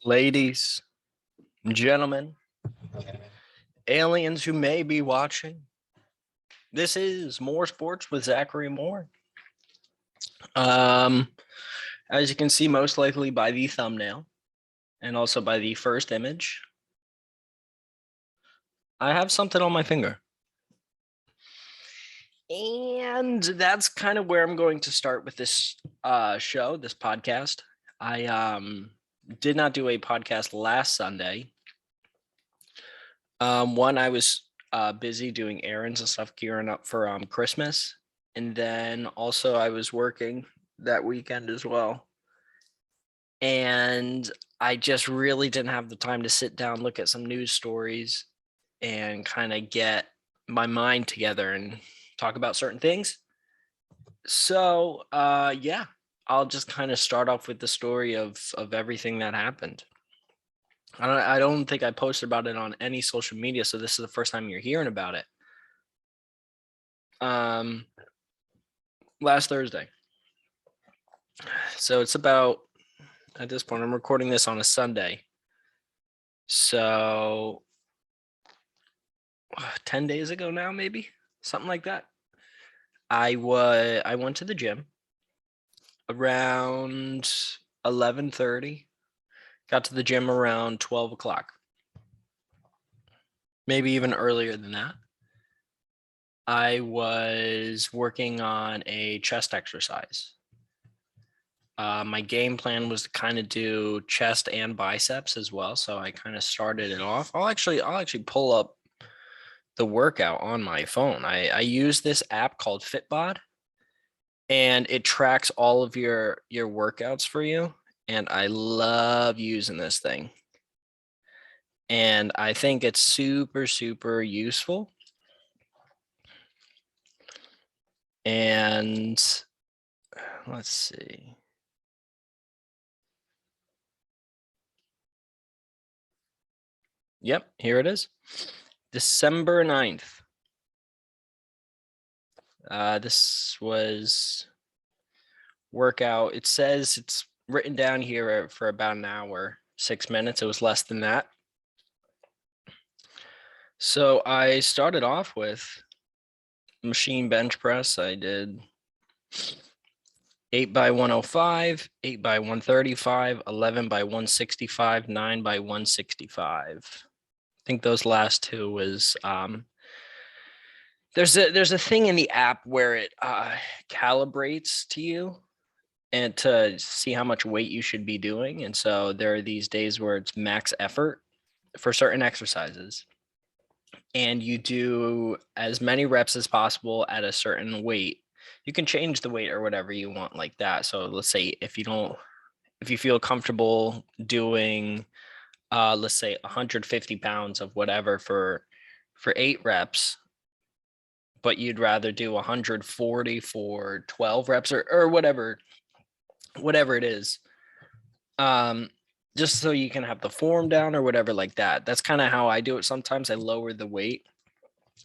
Ladies, gentlemen, aliens who may be watching, this is More Sports with Zachary Moore. Um, as you can see, most likely by the thumbnail and also by the first image, I have something on my finger. And that's kind of where I'm going to start with this show, this podcast. I did not do a podcast last Sunday. One, I was busy doing errands and stuff, gearing up for Christmas, and then also I was working that weekend as well, and I just really didn't have the time to sit down, look at some news stories, and kind of get my mind together and talk about certain things. So, yeah, I'll just kind of start off with the story of everything that happened. I don't think I posted about it on any social media, so this is the first time you're hearing about it. Last Thursday. So it's about, at this point, I'm recording this on a Sunday. So 10 days ago now, maybe something like that. I went to the gym around 11:30. Got to the gym around 12 o'clock. Maybe even earlier than that. I was working on a chest exercise. My game plan was to kind of do chest and biceps as well. So I kind of started it off. I'll actually pull up the workout on my phone. I use this app called Fitbod, and it tracks all of your workouts for you. And I love using this thing. And I think it's super, super useful. And let's see. Yep, here it is. December 9th. This was workout. It says it's written down here for about an hour, 6 minutes. It was less than that. So I started off with machine bench press. I did 8 by 105, 8 by 135, 11 by 165, 9 by 165. I think those last two was there's a thing in the app where it calibrates to you and to see how much weight you should be doing. And so there are these days where it's max effort for certain exercises. And you do as many reps as possible at a certain weight. You can change the weight or whatever you want like that. So let's say if you feel comfortable doing, let's say 150 pounds of whatever for 8 reps, but you'd rather do 140 for 12 reps or whatever it is. Just so you can have the form down or whatever like that. That's kind of how I do it. Sometimes I lower the weight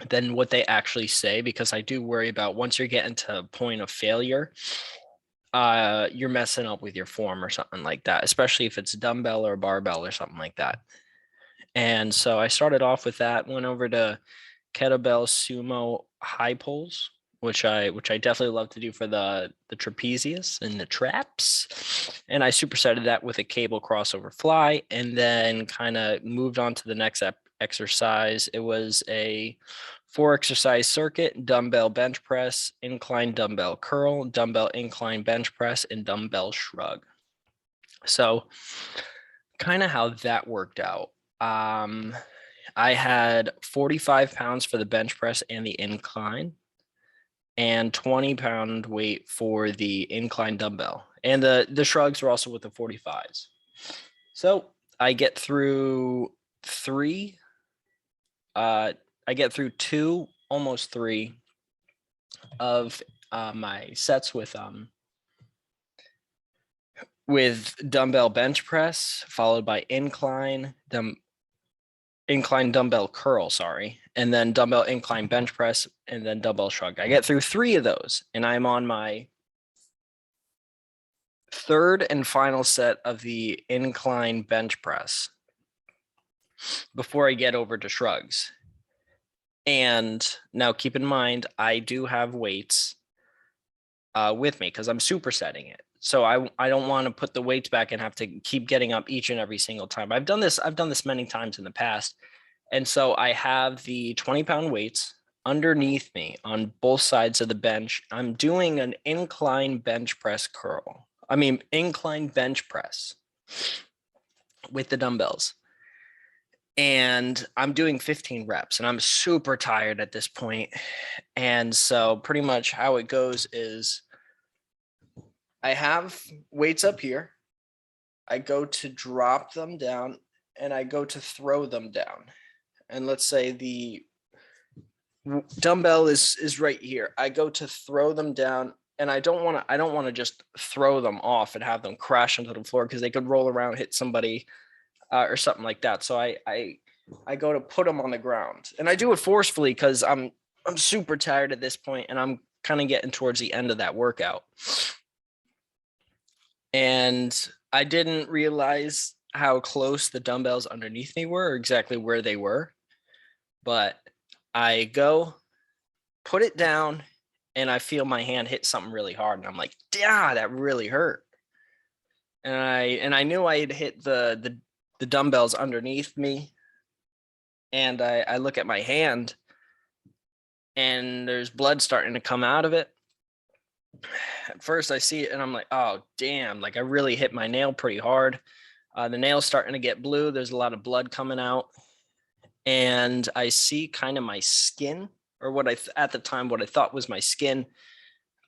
than what they actually say, because I do worry about once you're getting to a point of failure, you're messing up with your form or something like that, especially if it's dumbbell or barbell or something like that. And so I started off with that, went over to kettlebell sumo high pulls, which I definitely love to do for the trapezius and the traps. And I supersetted that with a cable crossover fly, and then kind of moved on to the next exercise. It was a 4 exercise circuit: dumbbell bench press, incline dumbbell curl, dumbbell incline bench press, and dumbbell shrug. So kind of how that worked out. I had 45 pounds for the bench press and the incline, and 20-pound weight for the incline dumbbell. And the shrugs were also with the 45s. So I get through 3. I get through 2, almost 3 of my sets with dumbbell bench press, followed by incline dumbbell curl, and then dumbbell incline bench press, and then dumbbell shrug. I get through 3 of those, and I'm on my third and final set of the incline bench press before I get over to shrugs. And now keep in mind, I do have weights with me because I'm supersetting it. So I don't want to put the weights back and have to keep getting up each and every single time. I've done this many times in the past. And so I have the 20-pound weights underneath me on both sides of the bench. I'm doing an incline bench press curl. I mean, incline bench press with the dumbbells. And I'm doing 15 reps and I'm super tired at this point. And so pretty much how it goes is I have weights up here. I go to drop them down and I go to throw them down. And let's say the dumbbell is right here. I go to throw them down and I don't want to just throw them off and have them crash into the floor because they could roll around, hit somebody or something like that. So I go to put them on the ground and I do it forcefully because I'm super tired at this point and I'm kind of getting towards the end of that workout. And I didn't realize how close the dumbbells underneath me were or exactly where they were. But I go put it down and I feel my hand hit something really hard. And I'm like, yeah, that really hurt. And I knew I had hit the dumbbells underneath me. And I look at my hand and there's blood starting to come out of it. At first I see it and I'm like, oh, damn, like I really hit my nail pretty hard. The nail's starting to get blue. There's a lot of blood coming out. And I see kind of my skin, or what at the time, what I thought was my skin,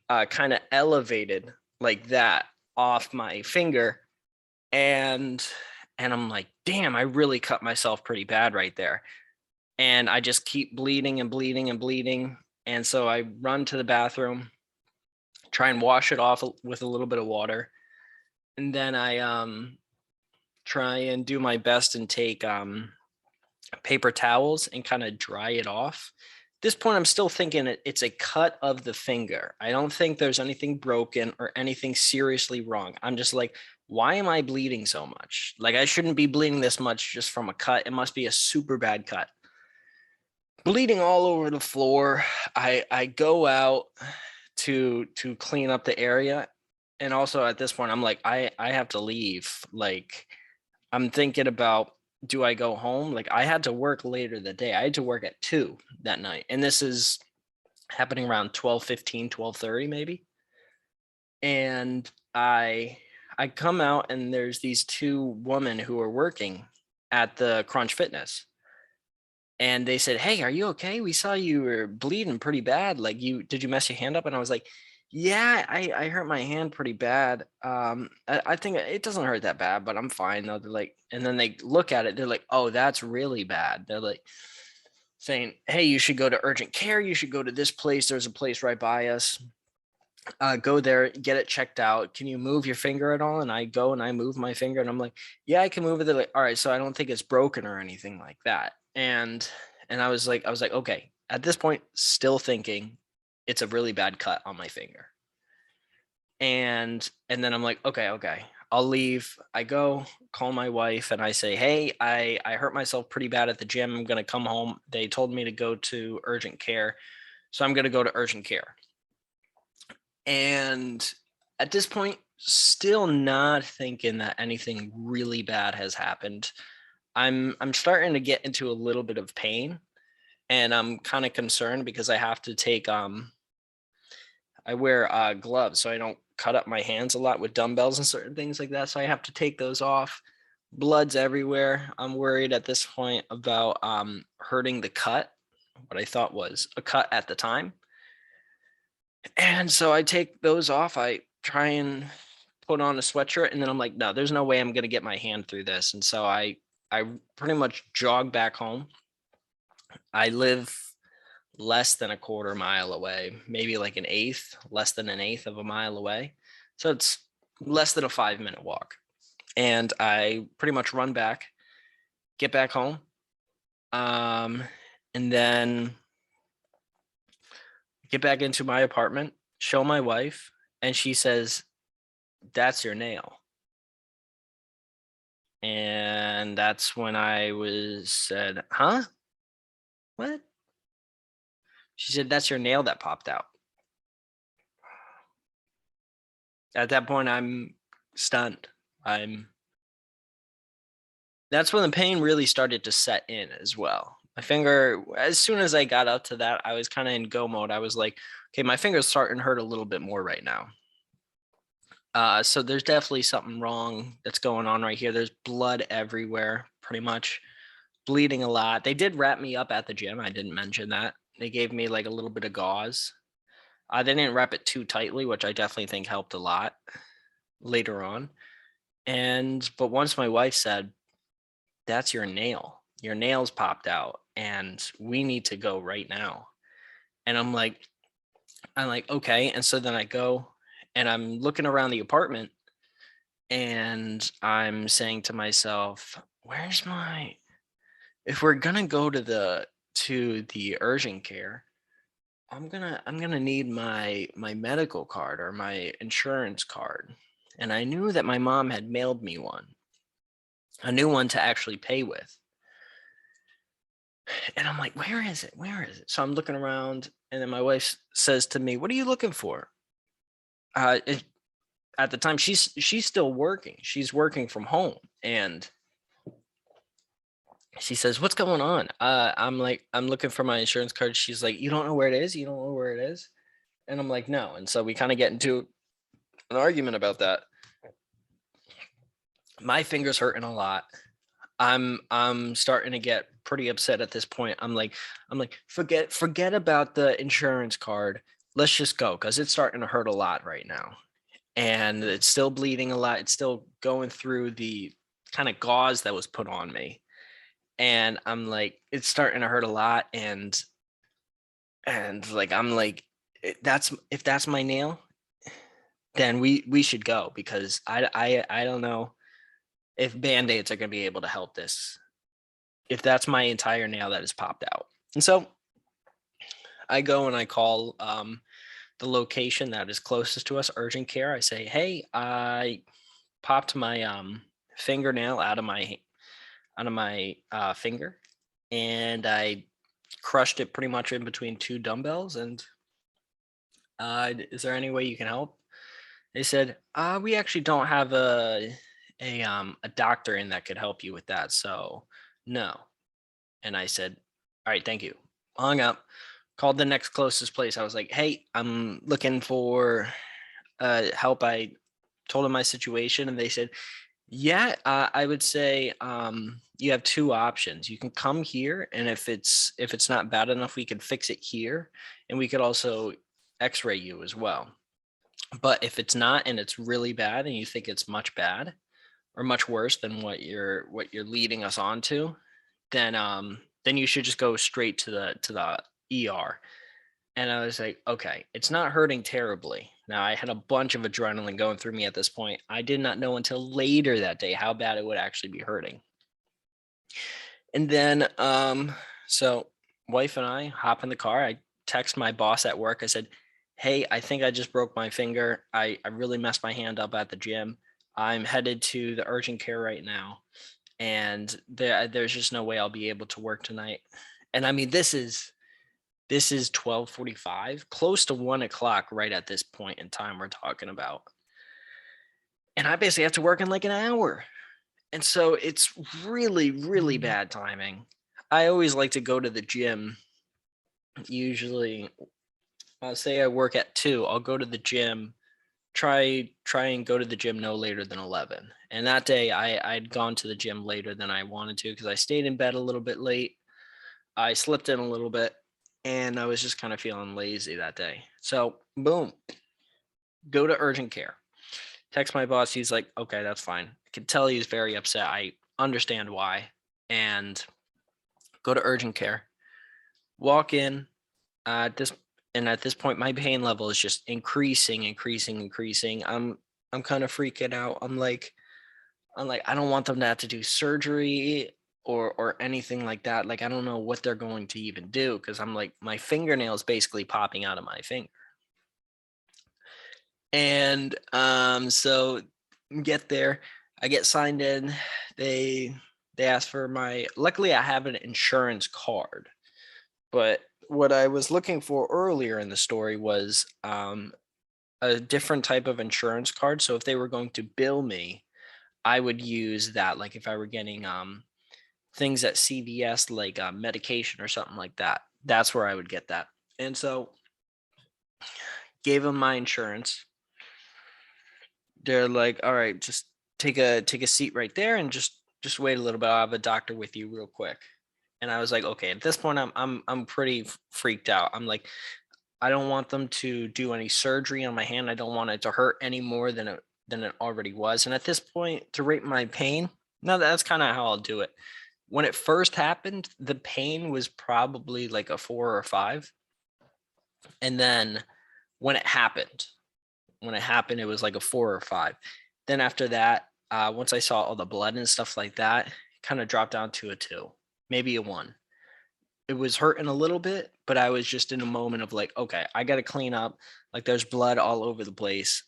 kind of elevated like that off my finger. And I'm like, damn, I really cut myself pretty bad right there. And I just keep bleeding and bleeding and bleeding. And so I run to the bathroom, try and wash it off with a little bit of water. And then I try and do my best and take paper towels and kind of dry it off. At this point, I'm still thinking it's a cut of the finger. I don't think there's anything broken or anything seriously wrong. I'm just like, why am I bleeding so much? Like I shouldn't be bleeding this much just from a cut. It must be a super bad cut. Bleeding all over the floor. I go out to clean up the area. And also at this point, I'm like, I have to leave. Like I'm thinking about, do I go home? Like I had to work later that day. I had to work at 2 that night. And this is happening around 12:15, 12:30 maybe. And I come out and there's these 2 women who are working at the Crunch Fitness. And they said, "Hey, are you okay? We saw you were bleeding pretty bad. Like did you mess your hand up?" And I was like, "Yeah, I hurt my hand pretty bad. I think it doesn't hurt that bad, but I'm fine though." They're like, and then they look at it, they're like, "Oh, that's really bad." They're like saying, "Hey, you should go to urgent care. You should go to this place. There's a place right by us. Go there, get it checked out. Can you move your finger at all?" And I go and I move my finger and I'm like, "Yeah, I can move it." They're like, "All right, so I don't think it's broken or anything like that." And I was like, okay, at this point, still thinking it's a really bad cut on my finger. And then I'm like, okay, I'll leave. I go call my wife and I say, "Hey, I hurt myself pretty bad at the gym. I'm gonna come home. They told me to go to urgent care. So I'm gonna go to urgent care." And at this point, still not thinking that anything really bad has happened. I'm starting to get into a little bit of pain and I'm kind of concerned because I have to take I wear gloves so I don't cut up my hands a lot with dumbbells and certain things like that. So I have to take those off. Blood's everywhere. I'm worried at this point about hurting the cut, what I thought was a cut at the time. And so I take those off. I try and put on a sweatshirt and then I'm like, no, there's no way I'm going to get my hand through this. And so I pretty much jog back home. I live less than a quarter mile away, maybe like an eighth, less than an eighth of a mile away. So it's less than a 5-minute walk. And I pretty much run back, get back home. And then get back into my apartment, show my wife, and she says, that's your nail. And that's when I was said, huh? What? She said, that's your nail that popped out. At that point, I'm stunned. That's when the pain really started to set in as well. My finger, as soon as I got up to that, I was kind of in go mode. I was like, okay, my finger's starting to hurt a little bit more right now. So there's definitely something wrong that's going on right here. There's blood everywhere, pretty much bleeding a lot. They did wrap me up at the gym. I didn't mention that. They gave me like a little bit of gauze. They didn't wrap it too tightly, which I definitely think helped a lot later on. But once my wife said, that's your nail. Your nails popped out and we need to go right now. And I'm like, okay. And so then I go and I'm looking around the apartment and I'm saying to myself, where's my, if we're gonna go to the urgent care, I'm gonna need my medical card or my insurance card. And I knew that my mom had mailed me one, a new one to actually pay with. And I'm like, where is it? Where is it? So I'm looking around, and then my wife says to me, "What are you looking for?" It, at the time, she's still working. She's working from home, and she says, "What's going on?" I'm like, "I'm looking for my insurance card." She's like, "You don't know where it is? You don't know where it is?" And I'm like, "No." And so we kind of get into an argument about that. My finger's hurting a lot. I'm starting to get pretty upset at this point. I'm like, forget about the insurance card. Let's just go because it's starting to hurt a lot right now. And it's still bleeding a lot. It's still going through the kind of gauze that was put on me. And I'm like, it's starting to hurt a lot. And like I'm like, that's if that's my nail, then we should go because I don't know if band-aids are gonna be able to help this. If that's my entire nail that has popped out. And so I go and I call the location that is closest to us, urgent care. I say, hey, I popped my fingernail out of my finger, and I crushed it pretty much in between two dumbbells. And is there any way you can help? They said, we actually don't have a doctor in that could help you with that, so no. And I said, all right, thank you. Hung up, called the next closest place. I was like, hey, I'm looking for help. I told them my situation, and they said, yeah, I would say you have two options. You can come here, and if it's not bad enough, we could fix it here, and we could also X-ray you as well. But if it's not, and it's really bad, and you think it's much bad or much worse than what you're leading us on to, then you should just go straight to the ER. And I was like, okay, it's not hurting terribly. Now I had a bunch of adrenaline going through me at this point. I did not know until later that day how bad it would actually be hurting. And then so wife and I hop in the car. I text my boss at work. I said, hey, I think I just broke my finger. I really messed my hand up at the gym. I'm headed to the urgent care right now, and there's just no way I'll be able to work tonight. And I mean, this is 12:45, close to 1 o'clock right at this point in time we're talking about. And I basically have to work in like an hour. And so it's really, really bad timing. I always like to go to the gym. Usually, say I work at 2, I'll go to the gym, try and go to the gym no later than 11. And that day I'd gone to the gym later than I wanted to because I stayed in bed a little bit late. I slipped in a little bit, and I was just kind of feeling lazy that day. So, boom, go to urgent care. Text my boss. He's like, okay, that's fine. I can tell he's very upset. I understand why. And go to urgent care. Walk in. This and at this point, my pain level is just increasing, increasing, increasing. I'm kind of freaking out. I'm like, I don't want them to have to do surgery or anything like that. Like, I don't know what they're going to even do because I'm like, my fingernail is basically popping out of my finger. And so get there, I get signed in. They ask for my, luckily I have an insurance card, but what I was looking for earlier in the story was a different type of insurance card. So if they were going to bill me, I would use that. Like if I were getting things at CVS, like medication or something like that, that's where I would get that. And so gave them my insurance. They're like, all right, just take a seat right there and just wait a little bit. I'll have a doctor with you real quick. And I was like, okay, at this point I'm pretty freaked out. I'm like, I don't want them to do any surgery on my hand. I don't want it to hurt any more than it already was. And at this point, to rate my pain, no, that's kind of how I'll do it. When it first happened, the pain was probably like a 4 or 5. And then when it happened, it was like a 4 or 5. Then after that, once I saw all the blood and stuff like that, kind of dropped down to a 2, maybe a 1. It was hurting a little bit, but I was just in a moment of like, okay, I got to clean up. Like there's blood all over the place.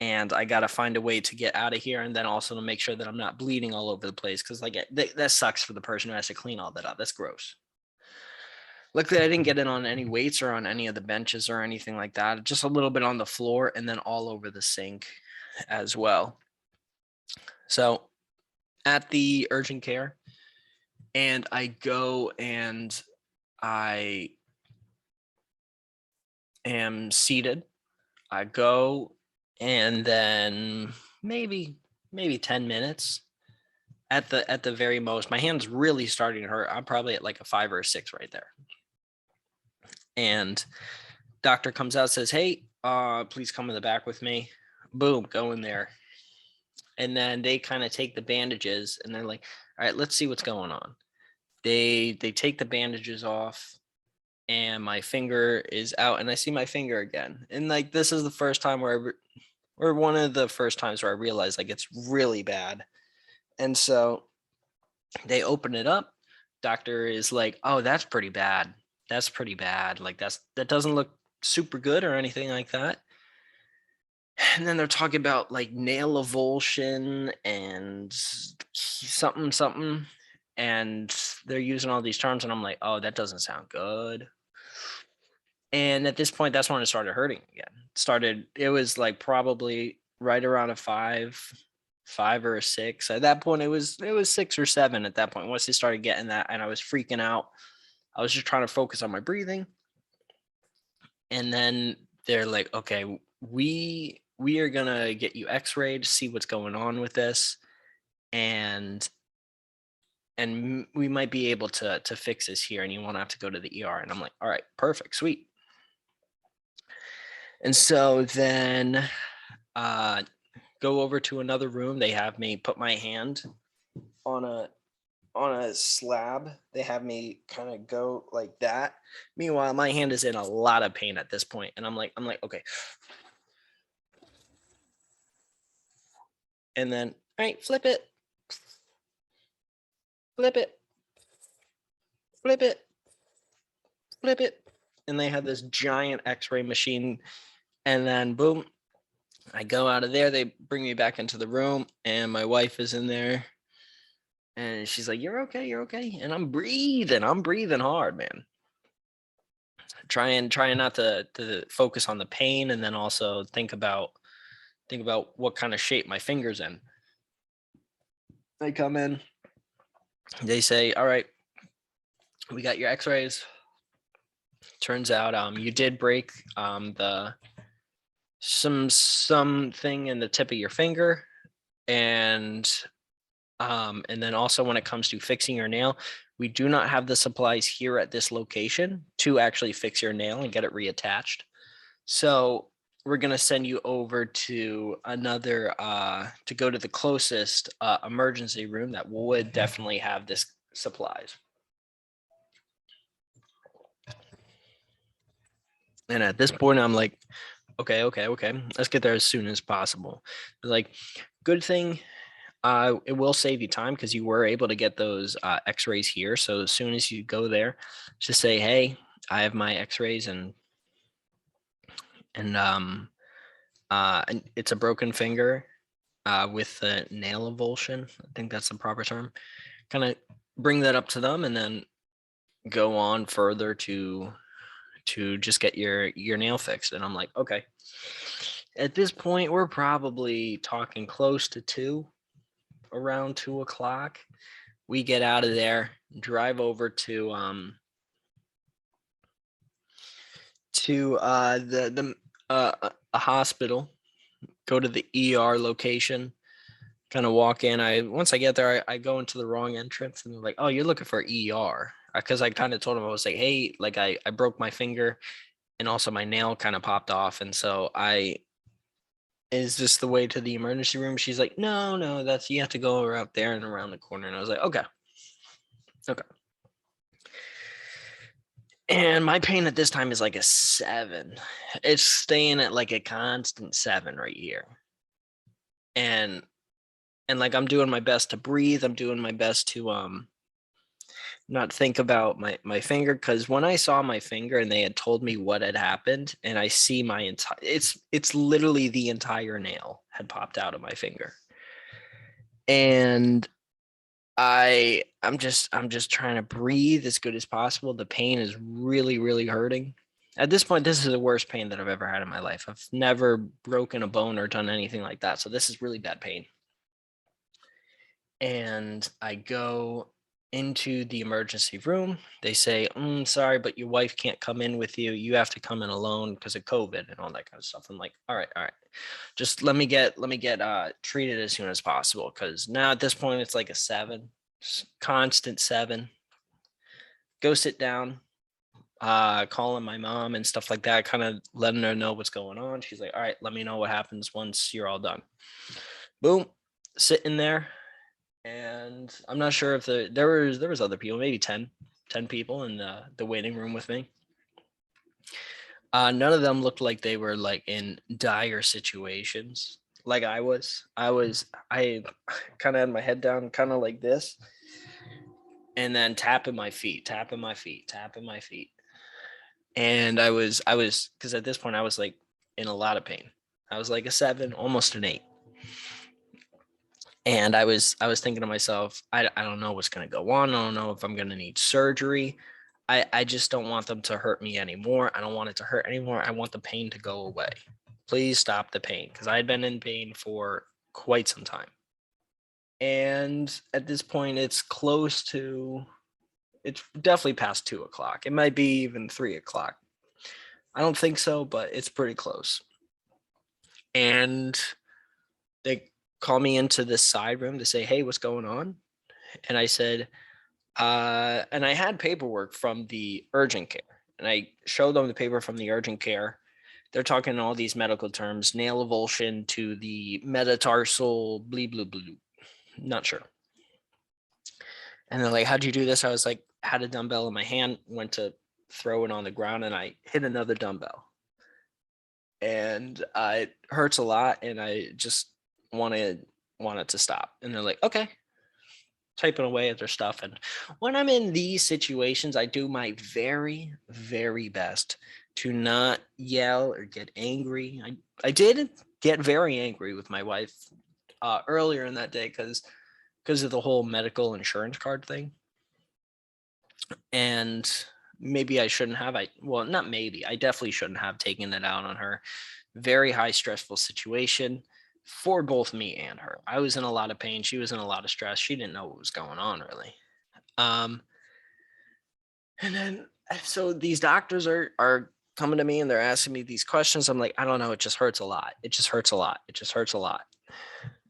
And I got to find a way to get out of here. And then also to make sure that I'm not bleeding all over the place. Cause like that sucks for the person who has to clean all that up. That's gross. Luckily, I didn't get it on any weights or on any of the benches or anything like that. Just a little bit on the floor and then all over the sink as well. So at the urgent care, and I go and I am seated. I go and then maybe 10 minutes at the very most. My hand's really starting to hurt. I'm probably at like a 5 or a 6 right there. And doctor comes out, says, hey, please come in the back with me. Boom, go in there. And then they kind of take the bandages and they're like, all right, let's see what's going on. They take the bandages off and my finger is out and I see my finger again. And like this is the first time or one of the first times where I realized like it's really bad. And so they open it up. Doctor is like, oh, that's pretty bad. That's pretty bad. Like that doesn't look super good or anything like that. And then they're talking about like nail avulsion and something. And they're using all these terms. And I'm like, oh, that doesn't sound good. And at this point, that's when it started hurting again. It was like probably right around a 5 or a 6. At that point, it was 6 or 7 at that point. Once they started getting that, and I was freaking out. I was just trying to focus on my breathing. And then they're like, okay, we are gonna get you x-rayed to see what's going on with this. And we might be able to fix this here, and you won't have to go to the ER. And I'm like, all right, perfect, sweet. And so then go over to another room. They have me put my hand on a slab. They have me kind of go like that. Meanwhile, my hand is in a lot of pain at this point, and I'm like, okay. And then, all right, flip it, flip it, flip it, flip it. And they have this giant x-ray machine. And then boom, I go out of there. They bring me back into the room and my wife is in there. And she's like, you're okay, you're okay. And I'm breathing hard, man. Trying not to focus on the pain and then also think about what kind of shape my finger's in. They come in, they say, all right, we got your x-rays. Turns out you did break the something in the tip of your finger. And then also when it comes to fixing your nail, we do not have the supplies here at this location to actually fix your nail and get it reattached. So we're going to send you over to another to go to the closest emergency room that would definitely have this supplies. And at this point, I'm like, okay, let's get there as soon as possible. Like, good thing, it will save you time because you were able to get those x-rays here. So as soon as you go there, just say, hey, I have my x-rays and and it's a broken finger with a nail avulsion. I think that's the proper term. Kind of bring that up to them, and then go on further to just get your nail fixed. And I'm like, okay. At this point, we're probably talking close to around 2 o'clock. We get out of there, drive over to a hospital, go to the ER location, kind of walk in. Once I get there, I go into the wrong entrance, and they're like, "Oh, you're looking for ER." Because I kind of told them, I was like, "Hey, like I broke my finger, and also my nail kind of popped off, and so is this the way to the emergency room?" She's like, "No, that's you have to go out there and around the corner." And I was like, "Okay, okay." And my pain at this time is like a 7. It's staying at like a constant 7 right here. And like I'm doing my best to breathe. I'm doing my best to not think about my finger, because when I saw my finger and they had told me what had happened, and I see my entire it's literally the entire nail had popped out of my finger. And I'm just trying to breathe as good as possible. The pain is really, really hurting. At this point, this is the worst pain that I've ever had in my life. I've never broken a bone or done anything like that. So this is really bad pain. And I go into the emergency room. They say, sorry, but your wife can't come in with you. You have to come in alone because of COVID and all that kind of stuff. I'm like, all right. Just let me get treated as soon as possible. Cause now at this point it's like a 7, constant 7. Go sit down, calling my mom and stuff like that, kind of letting her know what's going on. She's like, all right, let me know what happens once you're all done. Boom, sitting there. And I'm not sure if there was other people, maybe 10 people in the waiting room with me. None of them looked like they were like in dire situations like I was. I kind of had my head down, kind of like this, and then tapping my feet, tapping my feet, tapping my feet. And I was because at this point I was like in a lot of pain. I was like a 7, almost an 8. And I was thinking to myself, I don't know what's going to go on. I don't know if I'm going to need surgery. I just don't want them to hurt me anymore. I don't want it to hurt anymore. I want the pain to go away. Please stop the pain, because I had been in pain for quite some time. And at this point, it's definitely past 2 o'clock. It might be even 3 o'clock. I don't think so, but it's pretty close. And they call me into this side room to say, hey, what's going on? And I said, and I had paperwork from the urgent care. And I showed them the paper from the urgent care. They're talking all these medical terms, nail avulsion to the metatarsal, blee, blue, blue. Not sure. And they're like, how'd you do this? I was like, had a dumbbell in my hand, went to throw it on the ground, and I hit another dumbbell. And it hurts a lot, and I just want it to stop. And they're like, okay, typing away at their stuff. And when I'm in these situations, I do my very, very best to not yell or get angry. I did get very angry with my wife earlier in that day because of the whole medical insurance card thing. And maybe I shouldn't have. Not maybe. I definitely shouldn't have taken it out on her. Very high stressful situation for both me and her. I was in a lot of pain. She was in a lot of stress. She didn't know what was going on really. And then so these doctors are coming to me and they're asking me these questions. I'm like, I don't know. It just hurts a lot. It just hurts a lot. It just hurts a lot.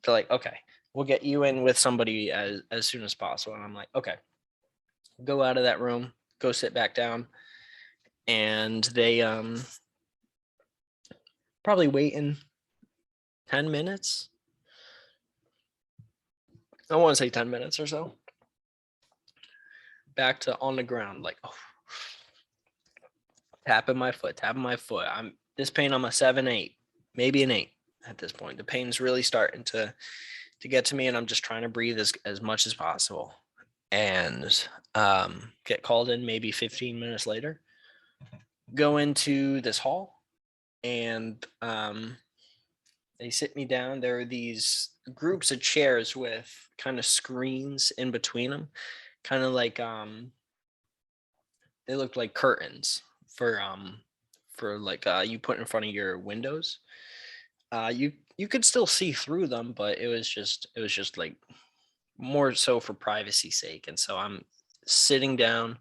They're like, okay, we'll get you in with somebody as soon as possible. And I'm like, okay, go out of that room, go sit back down. And they probably waiting 10 minutes. I want to say 10 minutes or so. Back to on the ground, like, oh, tapping my foot. I'm this pain. I'm a 7, 8, maybe an 8 at this point. The pain's really starting to get to me, and I'm just trying to breathe as much as possible. And get called in maybe 15 minutes later. Go into this hall, and they sit me down. There are these groups of chairs with kind of screens in between them, kind of like they looked like curtains for like you put in front of your windows. You could still see through them, but it was just like more so for privacy sake. And so I'm sitting down,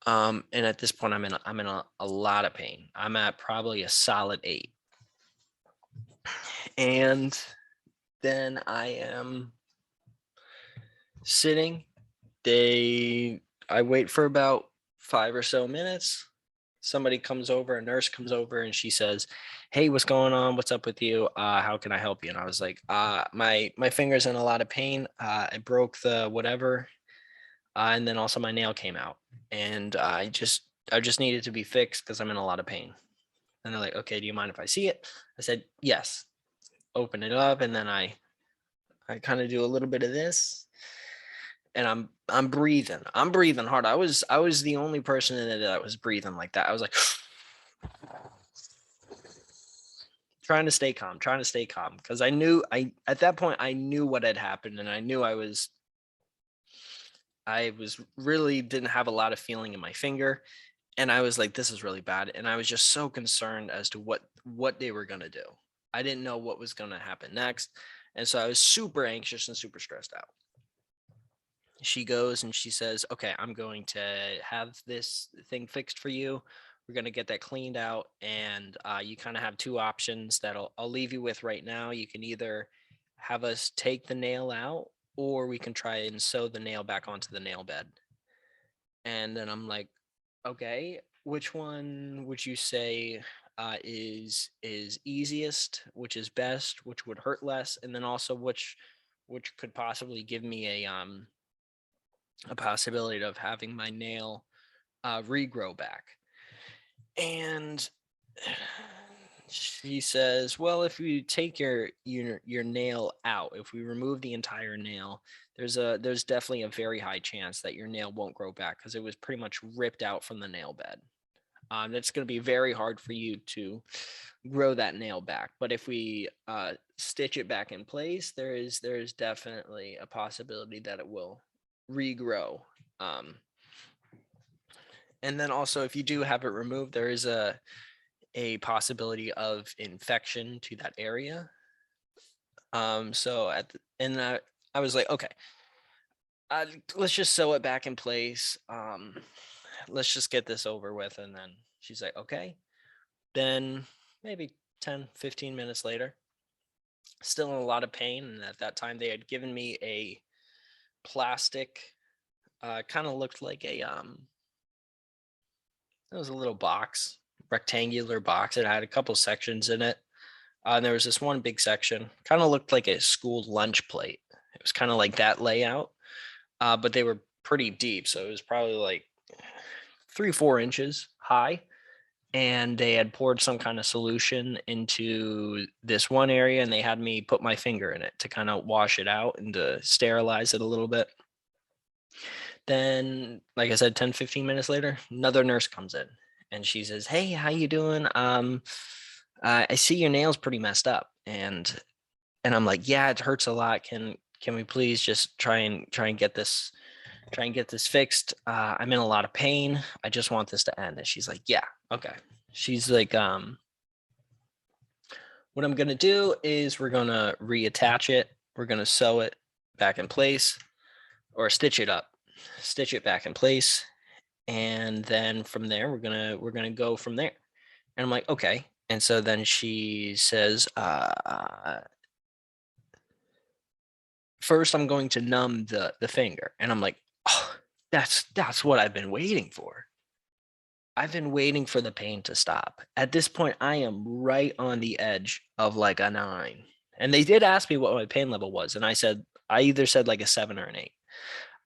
and at this point I'm in a lot of pain. I'm at probably a solid 8. And then I am sitting. I wait for about 5 or so minutes. Somebody comes over, a nurse comes over, and she says, "Hey, what's going on? What's up with you? How can I help you?" And I was like, my finger's in a lot of pain. I broke the whatever, and then also my nail came out, and I just needed to be fixed because I'm in a lot of pain." And they're like, "Okay, do you mind if I see it?" I said, "Yes." Open it up, and then I kind of do a little bit of this, and I'm breathing. I'm breathing hard. I was the only person in it that was breathing like that. I was like trying to stay calm because I at that point I knew what had happened, and I knew I was really didn't have a lot of feeling in my finger, and I was like, this is really bad, and I was just so concerned as to what they were going to do. I didn't know what was going to happen next, and so I was super anxious and super stressed out. She goes and she says, "Okay, I'm going to have this thing fixed for you. We're going to get that cleaned out, and you kind of have two options that I'll leave you with right now. You can either have us take the nail out, or we can try and sew the nail back onto the nail bed." And then I'm like, "Okay, which one would you say is easiest? Which is best? Which would hurt less? And then also which could possibly give me a possibility of having my nail regrow back?" And she says, "Well, if you take your nail out, if we remove the entire nail, there's definitely a very high chance that your nail won't grow back because it was pretty much ripped out from the nail bed. It's going to be very hard for you to grow that nail back. But if we stitch it back in place, there is definitely a possibility that it will regrow." Um, and then also, if you do have it removed, there is a possibility of infection to that area. So and I was like, "Okay, let's just sew it back in place. Let's just get this over with." And then she's like, "Okay." Then maybe 10, 15 minutes later, still in a lot of pain. And at that time, they had given me a plastic, kind of looked like it was a little box, rectangular box. It had a couple sections in it. And there was this one big section, kind of looked like a school lunch plate. It was kind of like that layout, but they were pretty deep. So it was probably like 3, 4 inches high. And they had poured some kind of solution into this one area, and they had me put my finger in it to kind of wash it out and to sterilize it a little bit. Then, like I said, 10, 15 minutes later, another nurse comes in, and she says, "Hey, how you doing? I see your nails pretty messed up." And I'm like, "Yeah, it hurts a lot. Can we please just try and get this fixed? I'm in a lot of pain. I just want this to end." And she's like, "Yeah, okay." She's like, "What I'm gonna do is we're gonna reattach it. We're gonna sew it back in place, or stitch it back in place, and then from there we're gonna go from there." And I'm like, "Okay." And so then she says, "First, I'm going to numb the finger." And I'm like, "Oh, that's what I've been waiting for. I've been waiting for the pain to stop. At this point, I am right on the edge of like a 9." And they did ask me what my pain level was, and I either said like a 7 or an 8.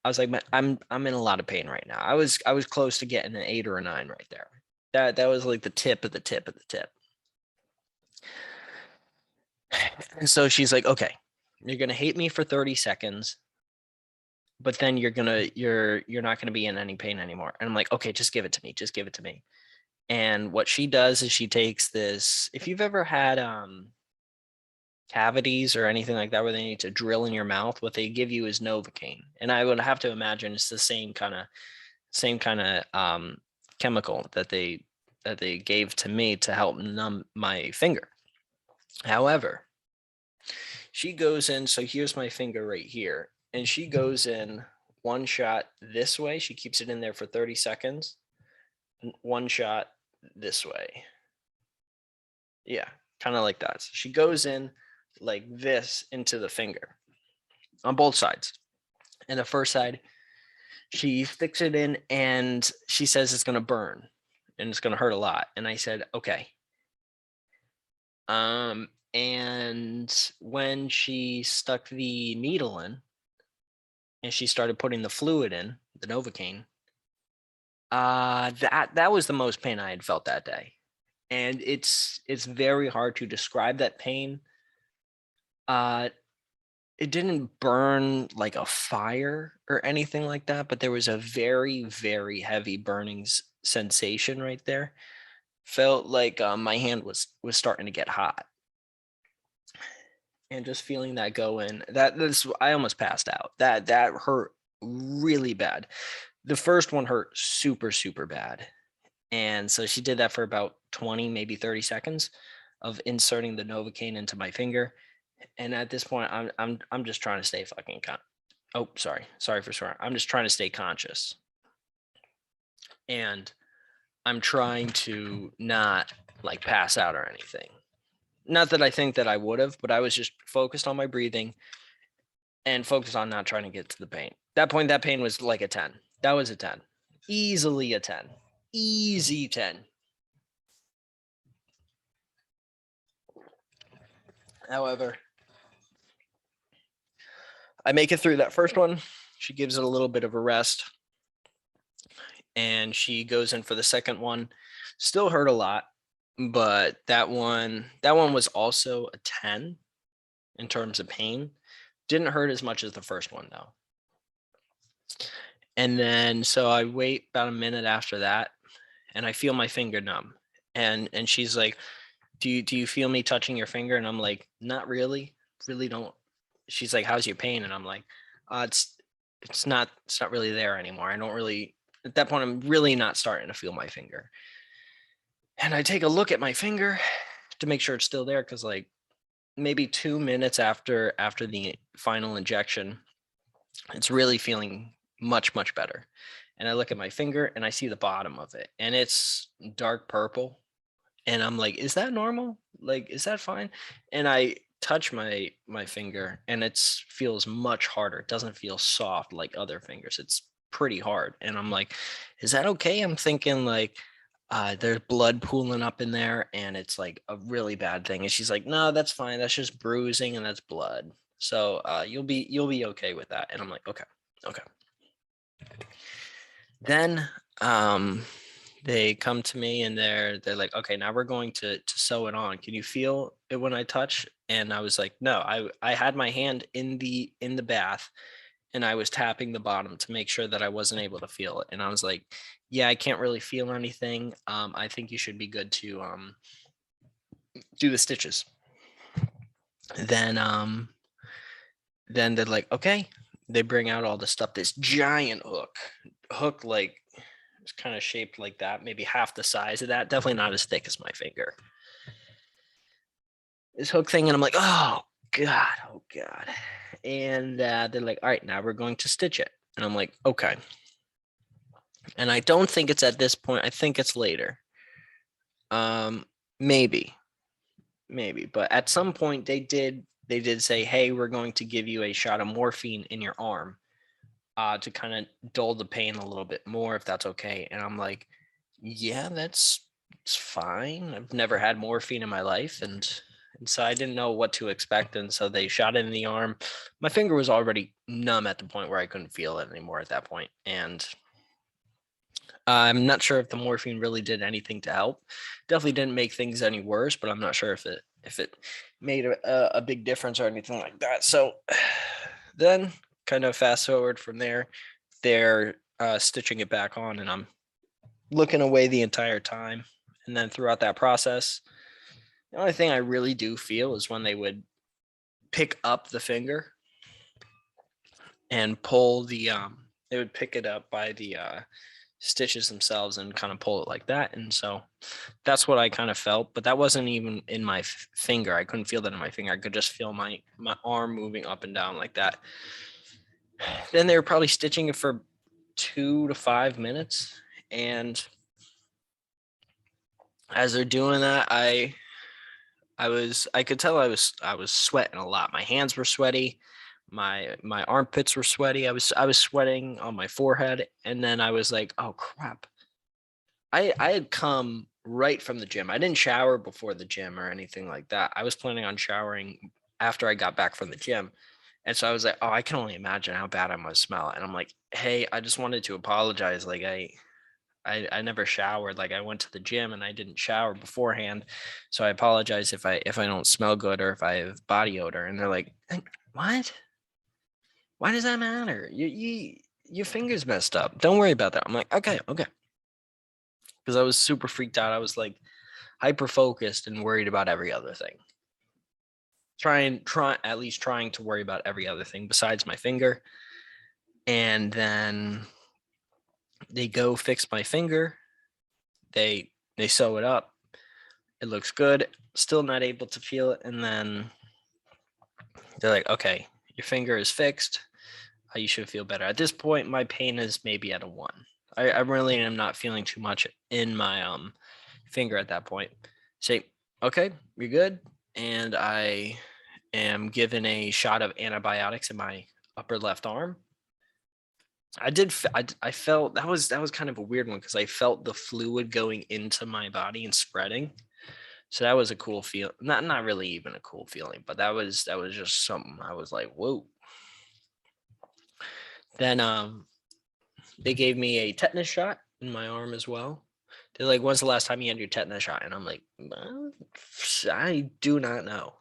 I was like, I'm in a lot of pain right now." I was close to getting an 8 or a 9 right there. That was like the tip of the tip of the tip. And so she's like, "Okay, you're gonna hate me for 30 seconds, but then you're not gonna be in any pain anymore." And I'm like, "Okay, just give it to me. Just give it to me." And what she does is she takes this, if you've ever had cavities or anything like that where they need to drill in your mouth, what they give you is Novocaine. And I would have to imagine it's the same kind of chemical that they gave to me to help numb my finger. However, she goes in, so here's my finger right here, and she goes in one shot this way. She keeps it in there for 30 seconds. One shot this way. Yeah, kind of like that. So she goes in like this into the finger on both sides. And the first side, she sticks it in and she says it's going to burn and it's going to hurt a lot. And I said, okay. And when she stuck the needle in and she started putting the fluid in, the Novocaine, that was the most pain I had felt that day. And it's very hard to describe that pain. It didn't burn like a fire or anything like that, but there was a very, very heavy burning sensation right there. Felt like my hand was starting to get hot, and just feeling that go in, that's I almost passed out. That hurt really bad. The first one hurt super, super bad, and so she did that for about 20, maybe 30 seconds of inserting the Novocaine into my finger. And at this point, I'm just trying to stay fucking oh, sorry for swearing. I'm just trying to stay conscious, and I'm trying to not like pass out or anything. Not that I think that I would have, but I was just focused on my breathing and focused on not trying to get to the pain. That point, that pain was like a 10. That was a 10. Easily a 10. Easy 10. However, I make it through that first one. She gives it a little bit of a rest, and she goes in for the second one. Still hurt a lot, but that one was also a 10 in terms of pain. Didn't hurt as much as the first one though. And then so I wait about a minute after that, and I feel my finger numb. And she's like, do you feel me touching your finger? And I'm like, not really. Really don't. She's like, how's your pain? And I'm like, it's not really there anymore. I don't really, at that point, I'm really not starting to feel my finger. And I take a look at my finger to make sure it's still there, because like maybe 2 minutes after the final injection, it's really feeling much, much better. And I look at my finger and I see the bottom of it, and it's dark purple. And I'm like, is that normal? Like, is that fine? And I touch my finger, and it feels much harder. It doesn't feel soft like other fingers. It's pretty hard. And I'm like, is that okay? I'm thinking like there's blood pooling up in there and it's like a really bad thing. And she's like, no, that's fine. That's just bruising and that's blood. So you'll be okay with that. And I'm like, okay, okay. Then they come to me and they're like, okay, now we're going to sew it on. Can you feel it when I touch? And I was like, no, I had my hand in the bath, and I was tapping the bottom to make sure that I wasn't able to feel it. And I was like, yeah, I can't really feel anything. I think you should be good to do the stitches. Then they're like, okay. They bring out all the stuff, this giant hook like it's kind of shaped like that, maybe half the size of that, definitely not as thick as my finger. This hook thing, and I'm like, oh god. And they're like, all right, now we're going to stitch it. And I'm like, okay. And I don't think it's at this point. I think it's later. Maybe, but at some point they did say, hey, we're going to give you a shot of morphine in your arm to kind of dull the pain a little bit more, if that's okay. And I'm like, yeah, it's fine. I've never had morphine in my life, and so I didn't know what to expect. And so they shot it in the arm. My finger was already numb at the point where I couldn't feel it anymore at that point. And I'm not sure if the morphine really did anything to help. Definitely didn't make things any worse, but I'm not sure if it made a big difference or anything like that. So then kind of fast forward from there, they're stitching it back on, and I'm looking away the entire time. And then throughout that process, the only thing I really do feel is when they would pick up the finger and pull they would pick it up by the stitches themselves and kind of pull it like that. And so that's what I kind of felt, but that wasn't even in my finger. I couldn't feel that in my finger. I could just feel my arm moving up and down like that. Then they were probably stitching it for 2 to 5 minutes, and as they're doing that, I could tell I was sweating a lot. My hands were sweaty, my armpits were sweaty. I was sweating on my forehead, and then I was like, oh crap. I had come right from the gym. I didn't shower before the gym or anything like that. I was planning on showering after I got back from the gym. And so I was like, oh, I can only imagine how bad I must smell. And I'm like, hey, I just wanted to apologize. Like I never showered. Like I went to the gym and I didn't shower beforehand. So I apologize if I don't smell good or if I have body odor. And they're like, what? Why does that matter? Your finger's messed up. Don't worry about that. I'm like, okay. Because I was super freaked out. I was like hyper focused and worried about every other thing. At least trying to worry about every other thing besides my finger. And then they go fix my finger. They sew it up. It looks good. Still not able to feel it. And then they're like, okay, your finger is fixed. You should feel better. At this point, my pain is maybe at a 1. I really am not feeling too much in my finger at that point. Say, okay, you're good. And I am given a shot of antibiotics in my upper left arm. I felt that was kind of a weird one because I felt the fluid going into my body and spreading. So that was a cool feel. Not really even a cool feeling, but that was just something I was like, whoa. Then they gave me a tetanus shot in my arm as well. They're like, when's the last time you had your tetanus shot? And I'm like, well, I do not know.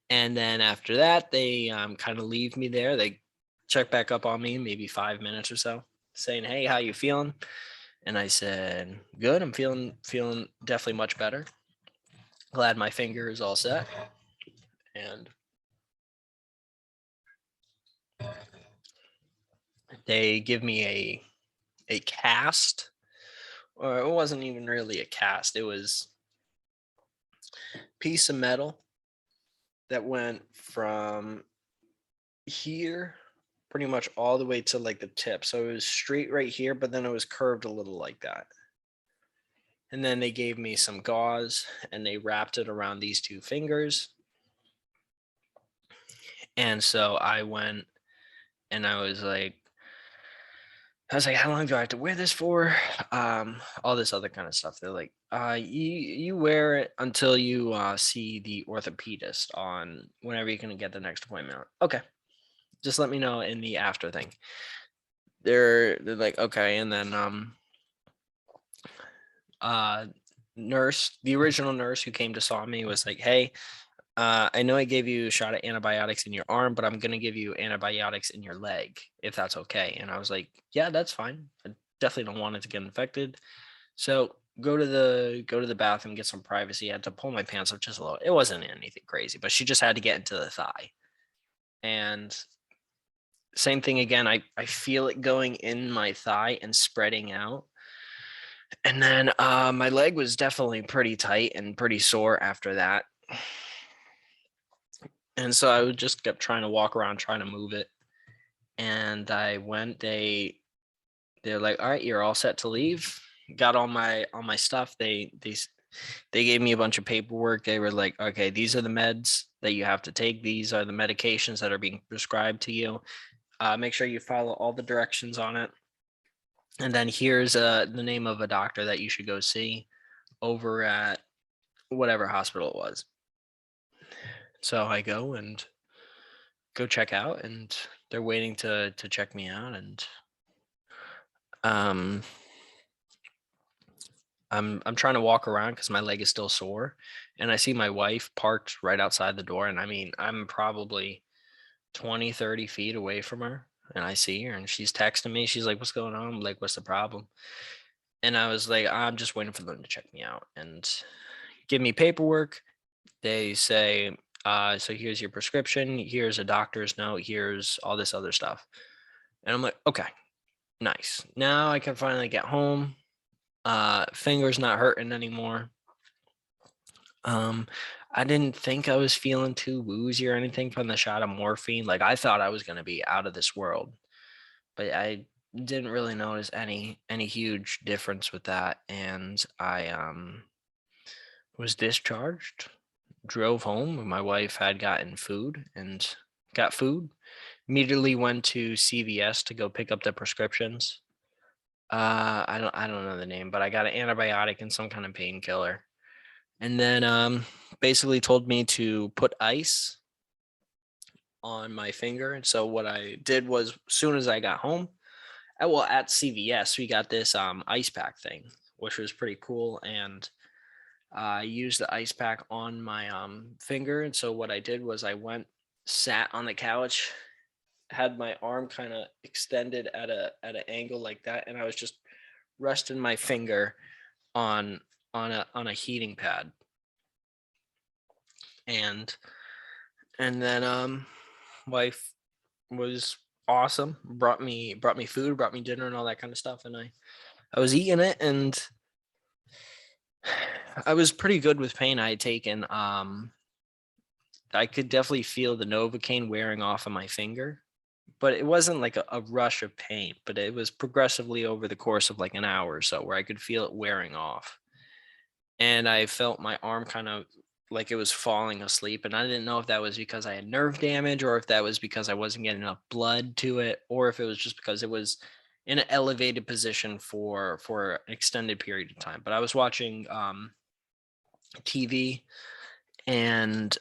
And then after that, they kind of leave me there. They check back up on me, maybe 5 minutes or so, saying, hey, how you feeling? And I said, good. I'm feeling definitely much better. Glad my finger is all set. And they give me a cast, or it wasn't even really a cast. It was a piece of metal that went from here pretty much all the way to like the tip. So it was straight right here, but then it was curved a little like that. And then they gave me some gauze and they wrapped it around these 2 fingers. And so I went and I was like, how long do I have to wear this for? All this other kind of stuff. They're like, you wear it until you see the orthopedist on whenever you're gonna get the next appointment. Okay. Just let me know in the after thing. They're like, okay, and then the original nurse who came to saw me was like, hey, I know I gave you a shot of antibiotics in your arm, but I'm gonna give you antibiotics in your leg if that's okay. And I was like, yeah, that's fine. I definitely don't want it to get infected. So go to the bathroom, get some privacy. I had to pull my pants up just a little. It wasn't anything crazy, but she just had to get into the thigh. And same thing again. I feel it going in my thigh and spreading out. And then my leg was definitely pretty tight and pretty sore after that. And so I would just kept trying to walk around, trying to move it. And I went, they're like, all right, you're all set to leave. Got all my stuff. They gave me a bunch of paperwork. They were like, okay, these are the meds that you have to take. These are the medications that are being prescribed to you. Make sure you follow all the directions on it. And then here's the name of a doctor that you should go see over at whatever hospital it was. So I go check out, and they're waiting to check me out, and um I'm trying to walk around because my leg is still sore, and I see my wife parked right outside the door, and I mean I'm probably 20-30 feet away from her, and I see her and she's texting me. She's like, what's going on? I'm like, what's the problem? And I was like, I'm just waiting for them to check me out and give me paperwork. They say, so here's your prescription, here's a doctor's note, here's all this other stuff. And I'm like, okay, nice. Now I can finally get home. Fingers not hurting anymore. Um, I didn't think I was feeling too woozy or anything from the shot of morphine. Like I thought I was gonna be out of this world, but I didn't really notice any huge difference with that. And I was discharged, drove home. My wife had gotten food and got food. Immediately went to CVS to go pick up the prescriptions. I don't know the name, but I got an antibiotic and some kind of painkiller. And then basically told me to put ice on my finger. And so what I did was, as soon as I got home, at CVS, we got this ice pack thing, which was pretty cool. And I used the ice pack on my finger. And so what I did was I went, sat on the couch, had my arm kind of extended at an angle like that, and I was just resting my finger on on a heating pad. And then wife was awesome, brought me food, brought me dinner and all that kind of stuff, and I was eating it, and I was pretty good with pain. I had taken I could definitely feel the Novocaine wearing off of my finger, but it wasn't like a rush of pain, but it was progressively over the course of like an hour or so where I could feel it wearing off. And I felt my arm kind of like it was falling asleep. And I didn't know if that was because I had nerve damage, or if that was because I wasn't getting enough blood to it, or if it was just because it was in an elevated position for an extended period of time. But I was watching TV, and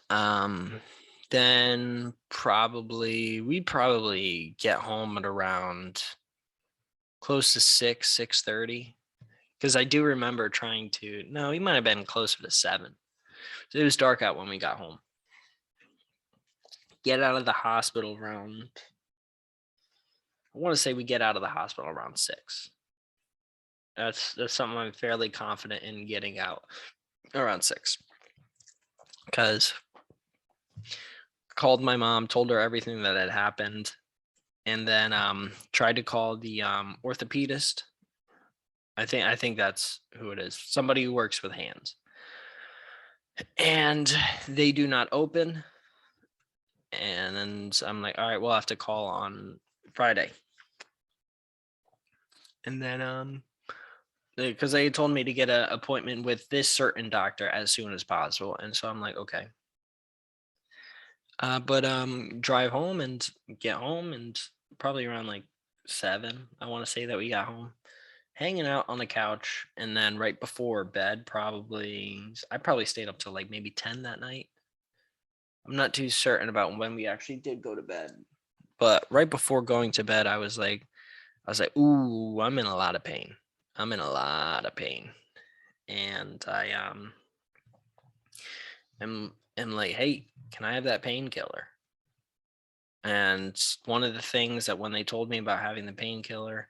then we'd probably get home at around close to 6:30, because I do remember trying to, no, we might have been closer to 7. So it was dark out when we got home. Get out of the hospital around, I want to say we get out of the hospital around 6. That's something I'm fairly confident in, getting out around 6, because called my mom, told her everything that had happened, and then tried to call the orthopedist. I think that's who it is. Somebody who works with hands. And they do not open. And then I'm like, all right, we'll have to call on Friday. And then because they told me to get an appointment with this certain doctor as soon as possible. And so I'm like, okay. But drive home and get home, and probably around like 7, I want to say that we got home, hanging out on the couch. And then right before bed, I probably stayed up till like maybe 10 that night. I'm not too certain about when we actually did go to bed, but right before going to bed, I was like, ooh, I'm in a lot of pain. I'm in a lot of pain. And I am like, hey, can I have that painkiller? And one of the things that when they told me about having the painkiller,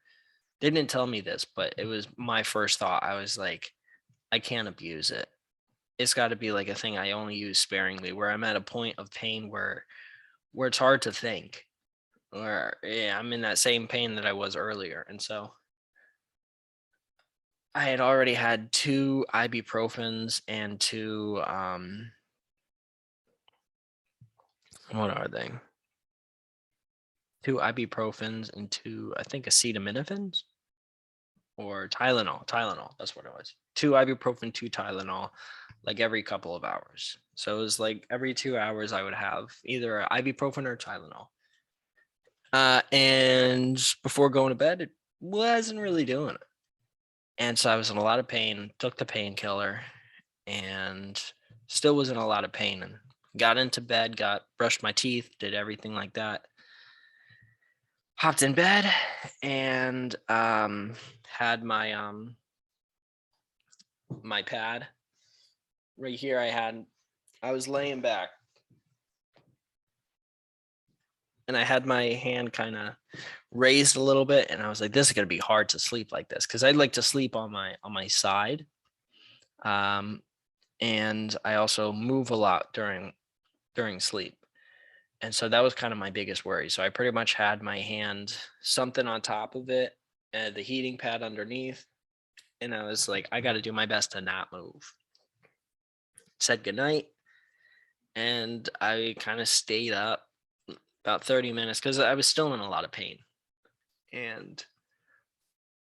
they didn't tell me this, but it was my first thought. I was like, I can't abuse it. It's got to be like a thing I only use sparingly, where I'm at a point of pain where it's hard to think, or yeah, I'm in that same pain that I was earlier. And so I had already had 2 ibuprofens and 2 what are they? 2 ibuprofens and 2, I think, acetaminophen or Tylenol. Tylenol, that's what it was. 2 ibuprofen, 2 Tylenol, like every couple of hours. So it was like every 2 hours I would have either a ibuprofen or Tylenol. And before going to bed, it wasn't really doing it. And so I was in a lot of pain, took the painkiller, and still was in a lot of pain, and got into bed, brushed my teeth, did everything like that. Hopped in bed and had my pad right here. I was laying back, and I had my hand kind of raised a little bit, and I was like, this is gonna be hard to sleep like this because I like to sleep on my side. Um, and I also move a lot during sleep. And so that was kind of my biggest worry. So I pretty much had my hand something on top of it and the heating pad underneath. And I was like, I got to do my best to not move. Said goodnight. And I kind of stayed up about 30 minutes because I was still in a lot of pain. And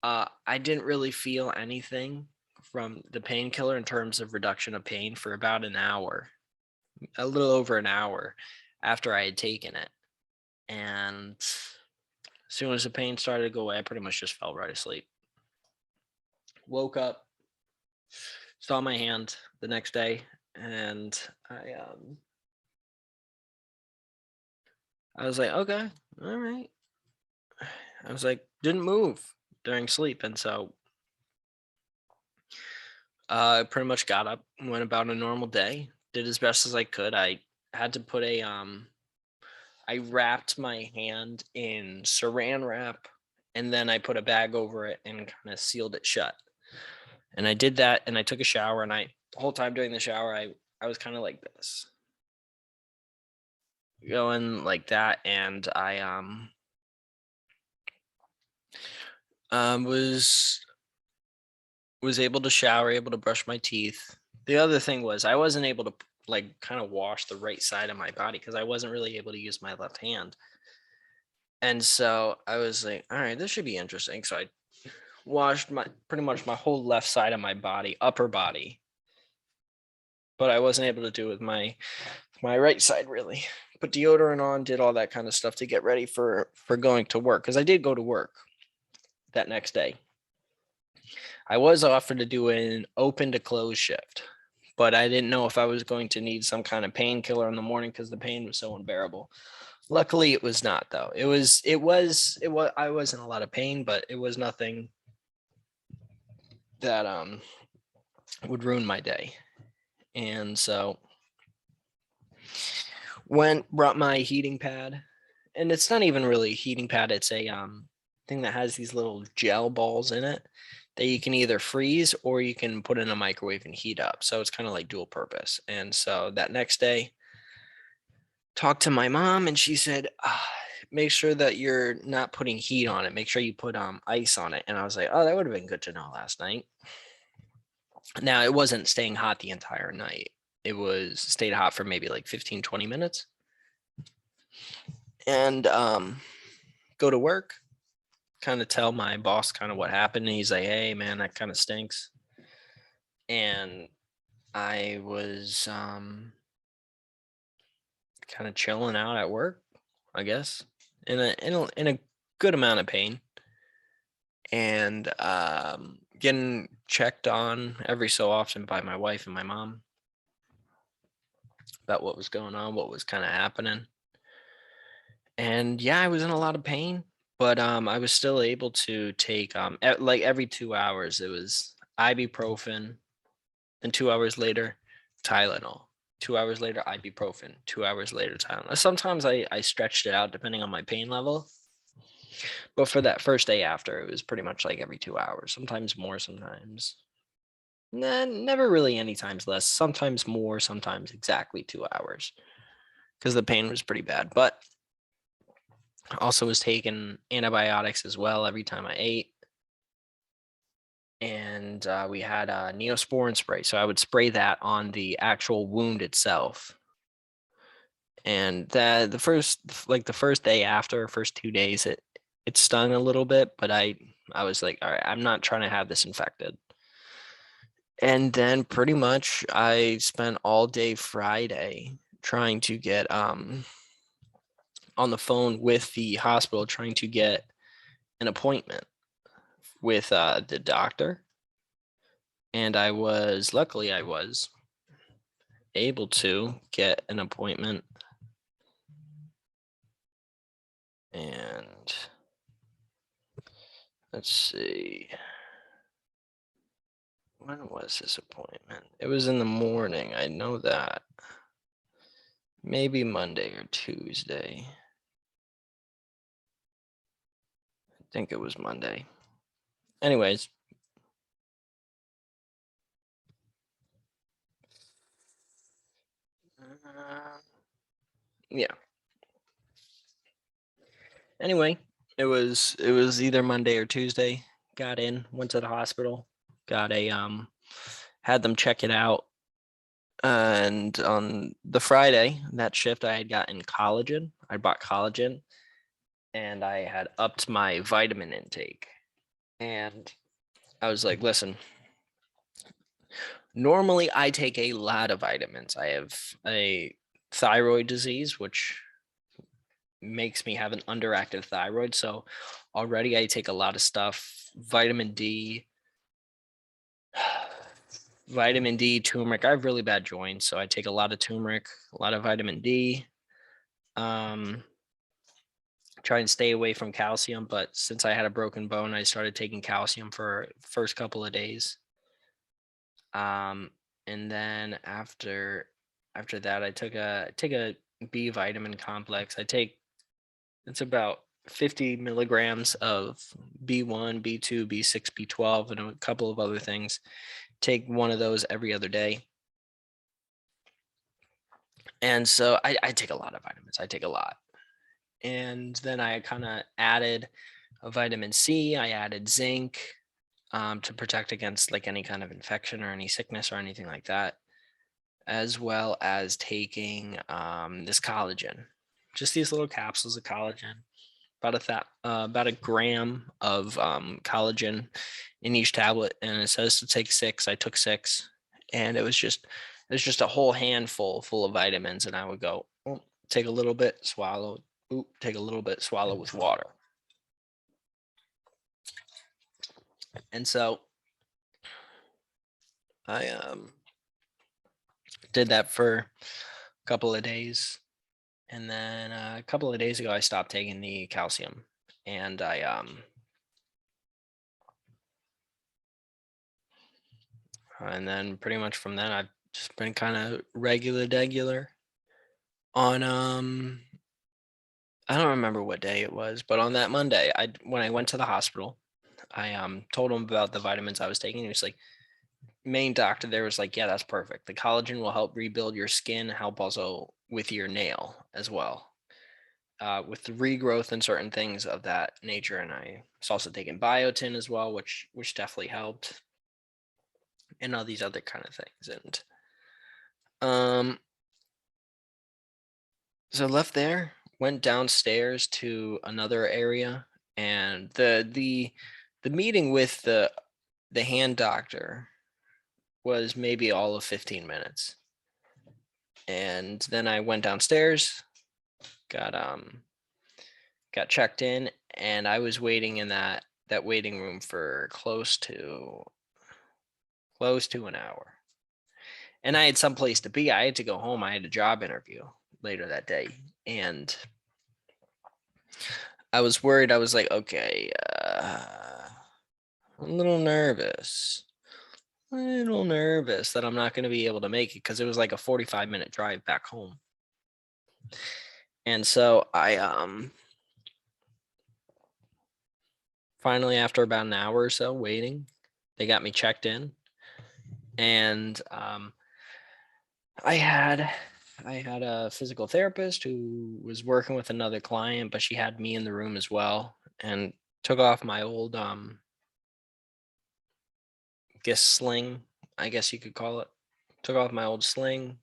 I didn't really feel anything from the painkiller in terms of reduction of pain for about an hour, a little over an hour after I had taken it. And as soon as the pain started to go away, I pretty much just fell right asleep. Woke up, saw my hand the next day, and I was like, okay, all right. I was like, didn't move during sleep, and so I pretty much got up, went about a normal day, did as best as I could. I had to put I wrapped my hand in saran wrap, and then I put a bag over it and kind of sealed it shut. And I did that, and I took a shower, and the whole time during the shower, I was kind of like this, going like that, and I was able to shower, able to brush my teeth. The other thing was I wasn't able to like kind of wash the right side of my body because I wasn't really able to use my left hand. And so I was like, all right, this should be interesting. So I washed my pretty much my whole left side of my body, upper body, but I wasn't able to do it with my right side really. Put deodorant on, did all that kind of stuff to get ready for going to work because I did go to work that next day. I was offered to do an open to close shift, but I didn't know if I was going to need some kind of painkiller in the morning because the pain was so unbearable. Luckily, it was not though. It was I was in a lot of pain, but it was nothing that would ruin my day. And so went brought my heating pad, and it's not even really a heating pad. It's a thing that has these little gel balls in it that you can either freeze or you can put in a microwave and heat up. So it's kind of like dual purpose. And so that next day, talked to my mom, and she said, make sure that you're not putting heat on it. Make sure you put ice on it. And I was like, oh, that would have been good to know last night. Now it wasn't staying hot the entire night. It was stayed hot for maybe like 15, 20 minutes. And go to work, kind of tell my boss kind of what happened. And he's like, hey man, that kind of stinks. And I was kind of chilling out at work, I guess, in a good amount of pain, and getting checked on every so often by my wife and my mom about what was going on, what was kind of happening. And yeah, I was in a lot of pain, but I was still able to take like every 2 hours it was ibuprofen, and 2 hours later Tylenol. 2 hours later ibuprofen. 2 hours later Tylenol. Sometimes I stretched it out depending on my pain level, but for that first day after, it was pretty much like every 2 hours. Sometimes more, sometimes nah, never really any times less. Sometimes more, sometimes exactly 2 hours because the pain was pretty bad. But also was taking antibiotics as well every time I ate. And we had a Neosporin spray. So I would spray that on the actual wound itself. And the first day after, first 2 days, it stung a little bit, but I was like, all right, I'm not trying to have this infected. And then pretty much I spent all day Friday trying to get on the phone with the hospital trying to get an appointment with the doctor. And luckily I was able to get an appointment. And let's see, when was this appointment? It was in the morning. I know that. Maybe Monday or Tuesday. think it was Monday. Anyways. Yeah. Anyway, it was either Monday or Tuesday. Got in, went to the hospital, got a had them check it out. And on the Friday, that shift, I had gotten collagen. I bought collagen and I had upped my vitamin intake. And I was like, listen, normally I take a lot of vitamins. I have a thyroid disease, which makes me have an underactive thyroid. So already I take a lot of stuff, vitamin D, turmeric. I have really bad joints, so I take a lot of turmeric, a lot of vitamin D. Um, try and stay away from calcium, but since I had a broken bone, I started taking calcium for first couple of days. Um, and then after that, I take a B vitamin complex. It's about 50 milligrams of B1, B2, B6, B12, and a couple of other things. Take one of those every other day. And so I take a lot of vitamins. I take a lot. And then I kind of added a vitamin C. I added zinc to protect against like any kind of infection or any sickness or anything like that, as well as taking this collagen, just these little capsules of collagen, about a gram of collagen in each tablet, and it says to take 6. I took 6, and it was just a whole handful full of vitamins, and I would go, "Oh, take a little bit, swallow, take a little bit, swallow with water." And so I did that for a couple of days, and then a couple of days ago I stopped taking the calcium, and then pretty much from then I've just been kind of regular on I don't remember what day it was, but on that Monday, when I went to the hospital, I told him about the vitamins I was taking. He was like, main doctor there was like, yeah, that's perfect. The collagen will help rebuild your skin, help also with your nail as well, with the regrowth and certain things of that nature. And I was also taking biotin as well, which definitely helped, and all these other kind of things. And um, so left there, went downstairs to another area, and the meeting with the hand doctor was maybe all of 15 minutes. And then I went downstairs, got got checked in, and I was waiting in that waiting room for close to an hour. And I had someplace to be. I had to go home. I had a job interview later that day, and I was worried. I was like, okay, I'm a little nervous. A little nervous that I'm not going to be able to make it, because it was like a 45-minute drive back home. And so I finally, after about an hour or so waiting, they got me checked in, and I had a physical therapist who was working with another client, but she had me in the room as well, and took off my old guess sling, I guess you could call it. Took off my old sling,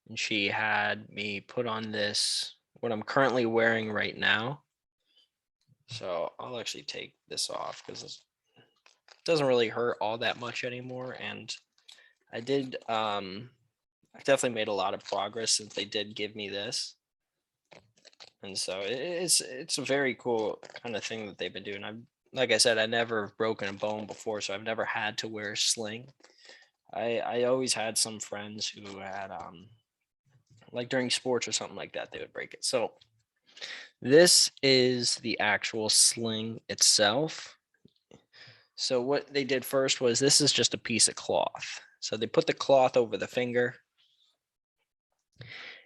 and she had me put on this, what I'm currently wearing right now. So I'll actually take this off because it doesn't really hurt all that much anymore. And I did I've definitely made a lot of progress since they did give me this. And so it's a very cool kind of thing that they've been doing. I'm Like I said, I never have broken a bone before, so I've never had to wear a sling. I always had some friends who had like during sports or something like that, they would break it. So this is the actual sling itself. So what they did first was, this is just a piece of cloth. So they put the cloth over the finger.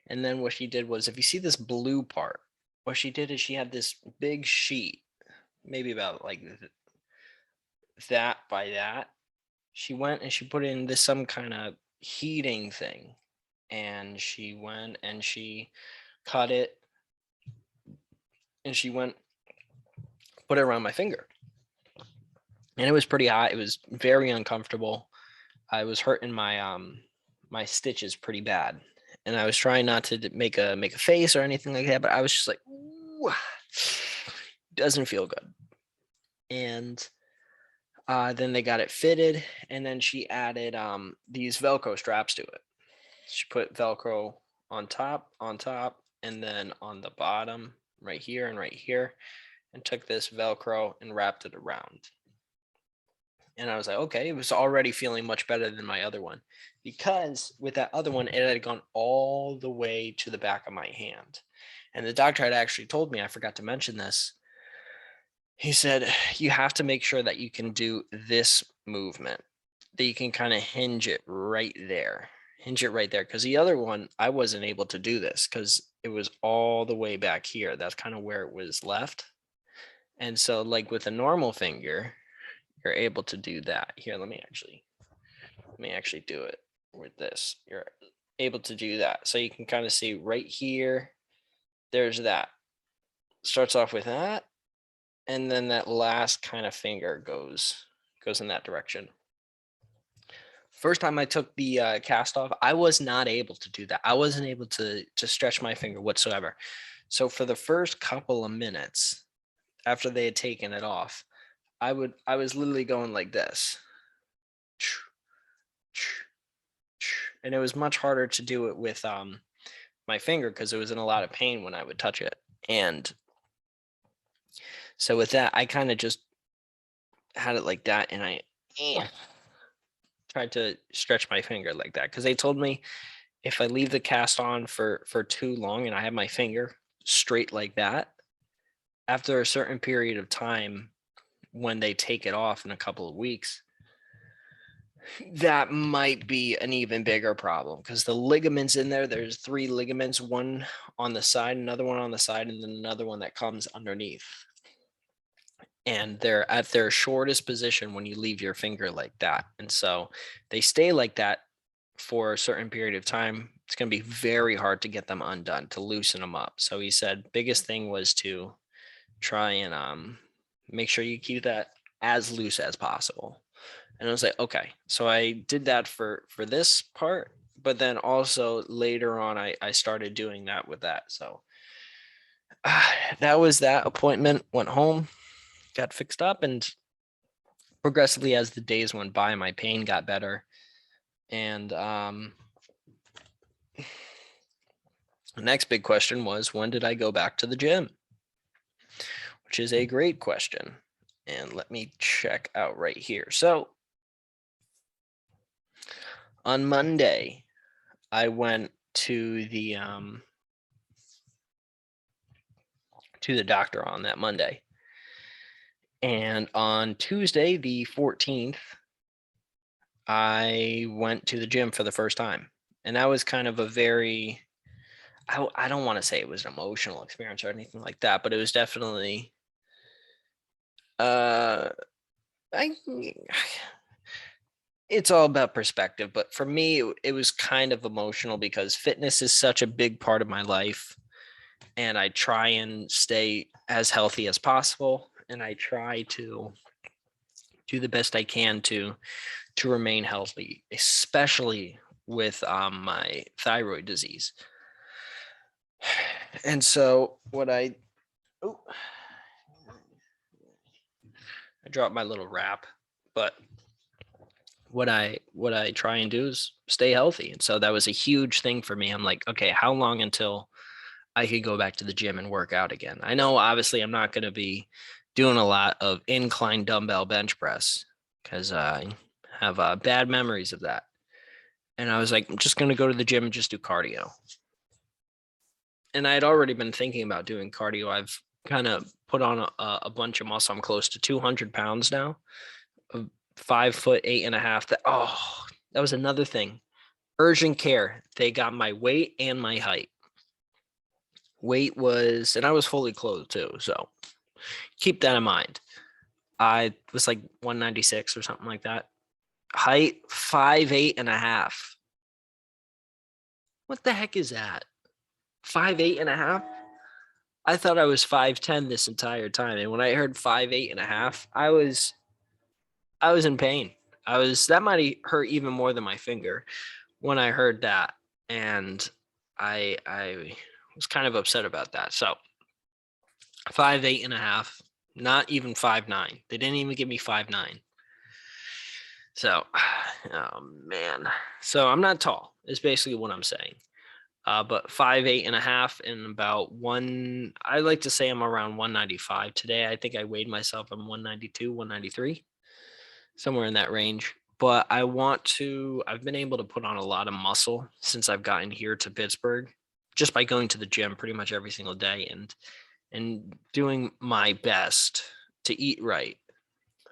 And then what she did was, if you see this blue part, what she did is she had this big sheet maybe about like that by that. She went and she put in this some kind of heating thing, and she went and she cut it, and she went put it around my finger, and it was pretty hot. It was very uncomfortable. I was hurting my stitches pretty bad, and I was trying not to make a face or anything like that, but I was just like, ooh, doesn't feel good. And then they got it fitted, and then she added these Velcro straps to it. She put Velcro on top, and then on the bottom, right here and right here, and took this Velcro and wrapped it around. And I was like, okay, it was already feeling much better than my other one, because with that other one, it had gone all the way to the back of my hand. And the doctor had actually told me, I forgot to mention this. He said, you have to make sure that you can do this movement, that you can kind of hinge it right there. Hinge it right there. Because the other one, I wasn't able to do this because it was all the way back here. That's kind of where it was left. And so, like with a normal finger, you're able to do that. Here, let me actually do it with this. You're able to do that. So you can kind of see right here, there's that. Starts off with that, and then that last kind of finger goes in that direction. First time I took the cast off, I was not able to do that. I wasn't able to stretch my finger whatsoever. So for the first couple of minutes after they had taken it off, I was literally going like this. And it was much harder to do it with my finger because it was in a lot of pain when I would touch it. And so with that, I kind of just had it like that, and I tried to stretch my finger like that, because they told me if I leave the cast on for too long and I have my finger straight like that, after a certain period of time, when they take it off in a couple of weeks, that might be an even bigger problem, because the ligaments in there's 3 ligaments, one on the side, another one on the side, and then another one that comes underneath. And they're at their shortest position when you leave your finger like that. And so they stay like that for a certain period of time. It's going to be very hard to get them undone, to loosen them up. So he said biggest thing was to try and make sure you keep that as loose as possible. And I was like, okay. So I did that for this part, but then also later on I started doing that with that. So that was that appointment. Went home, got fixed up, and progressively as the days went by, my pain got better. And the next big question was, when did I go back to the gym? Which is a great question. And let me check out right here. So on Monday, I went to the doctor on that Monday. And on Tuesday, the 14th, I went to the gym for the first time. And that was kind of a very, I don't want to say it was an emotional experience or anything like that, but it was definitely, it's all about perspective. But for me, it was kind of emotional because fitness is such a big part of my life. And I try and stay as healthy as possible. And I try to do the best I can to remain healthy, especially with my thyroid disease. And so I dropped my little wrap, but what I try and do is stay healthy. And so that was a huge thing for me. I'm like, okay, how long until I could go back to the gym and work out again? I know obviously I'm not going to be doing a lot of incline dumbbell bench press because I have bad memories of that. And I was like, I'm just going to go to the gym and just do cardio. And I had already been thinking about doing cardio. I've kind of put on a bunch of muscle. I'm close to 200 pounds now, 5'8.5". That was another thing. Urgent care. They got my weight and my height. Weight was, and I was fully clothed too. So keep that in mind. I was like 196 or something like that. Height 5'8.5". What the heck is that? 5'8.5"? I thought I was 5'10" this entire time. And when I heard 5'8.5", I was in pain. That might hurt even more than my finger when I heard that. And I was kind of upset about that. So 5'8.5", not even 5'9". They didn't even give me 5'9". So, oh man. So I'm not tall, is basically what I'm saying. But 5'8.5" and about I like to say I'm around 195 today. I think I weighed myself. I'm 192, 193, somewhere in that range. But I've been able to put on a lot of muscle since I've gotten here to Pittsburgh, just by going to the gym pretty much every single day and doing my best to eat right.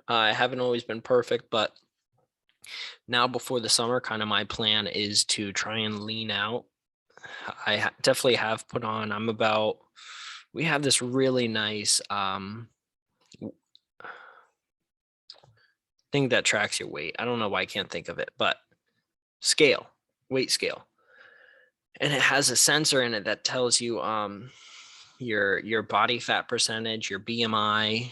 I haven't always been perfect, but now before the summer, kind of my plan is to try and lean out. Definitely have put on. We have this really nice thing that tracks your weight. I don't know why I can't think of it, but scale, weight scale. And it has a sensor in it that tells you your body fat percentage, your BMI,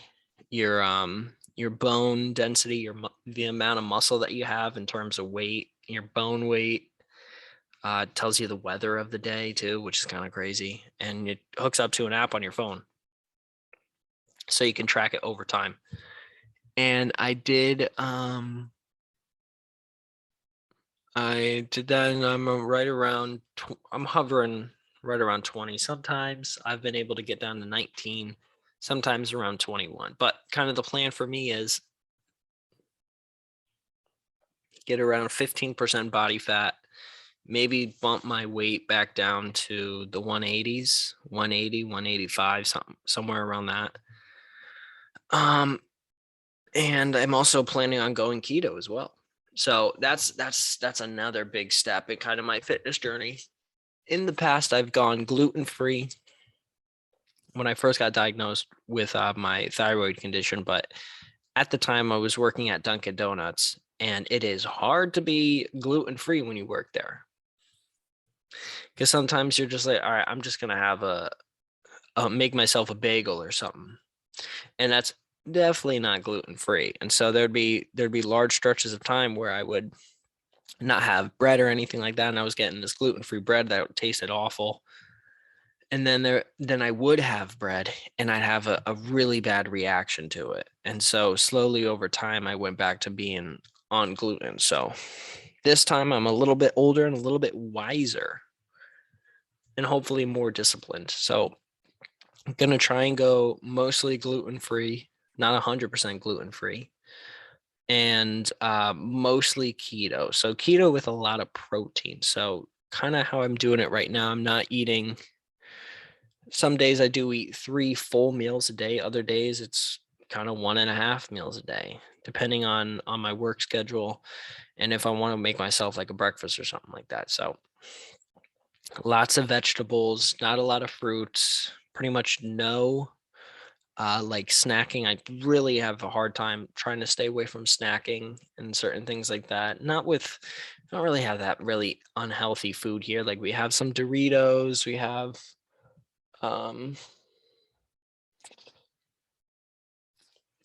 your bone density, the amount of muscle that you have in terms of weight, your bone weight. It tells you the weather of the day too, which is kind of crazy. And it hooks up to an app on your phone, so you can track it over time. And I did that, and I'm I'm hovering right around 20. Sometimes I've been able to get down to 19, sometimes around 21. But kind of the plan for me is get around 15% body fat, maybe bump my weight back down to the 180s, 180, 185, somewhere around that. And I'm also planning on going keto as well. So that's another big step in kind of my fitness journey. In the past, I've gone gluten-free when I first got diagnosed with my thyroid condition, but at the time I was working at Dunkin' Donuts, and it is hard to be gluten-free when you work there, because sometimes you're just like, all right, I'm just gonna have make myself a bagel or something, and that's definitely not gluten-free. And so there'd be large stretches of time where I would not have bread or anything like that, and I was getting this gluten-free bread that tasted awful. And then I would have bread, and I'd have a really bad reaction to it. And so slowly over time I went back to being on gluten. So this time I'm a little bit older and a little bit wiser, and hopefully more disciplined. So I'm gonna try and go mostly gluten-free, not 100% gluten-free, and mostly keto. So keto with a lot of protein. So kind of how I'm doing it right now. I'm not eating. Some days I do eat 3 full meals a day. Other days it's kind of 1.5 meals a day, depending on my work schedule and if I want to make myself like a breakfast or something like that. So lots of vegetables, not a lot of fruits, pretty much no like snacking. I really have a hard time trying to stay away from snacking and certain things like that. I don't really have that really unhealthy food here. Like we have some Doritos, we have um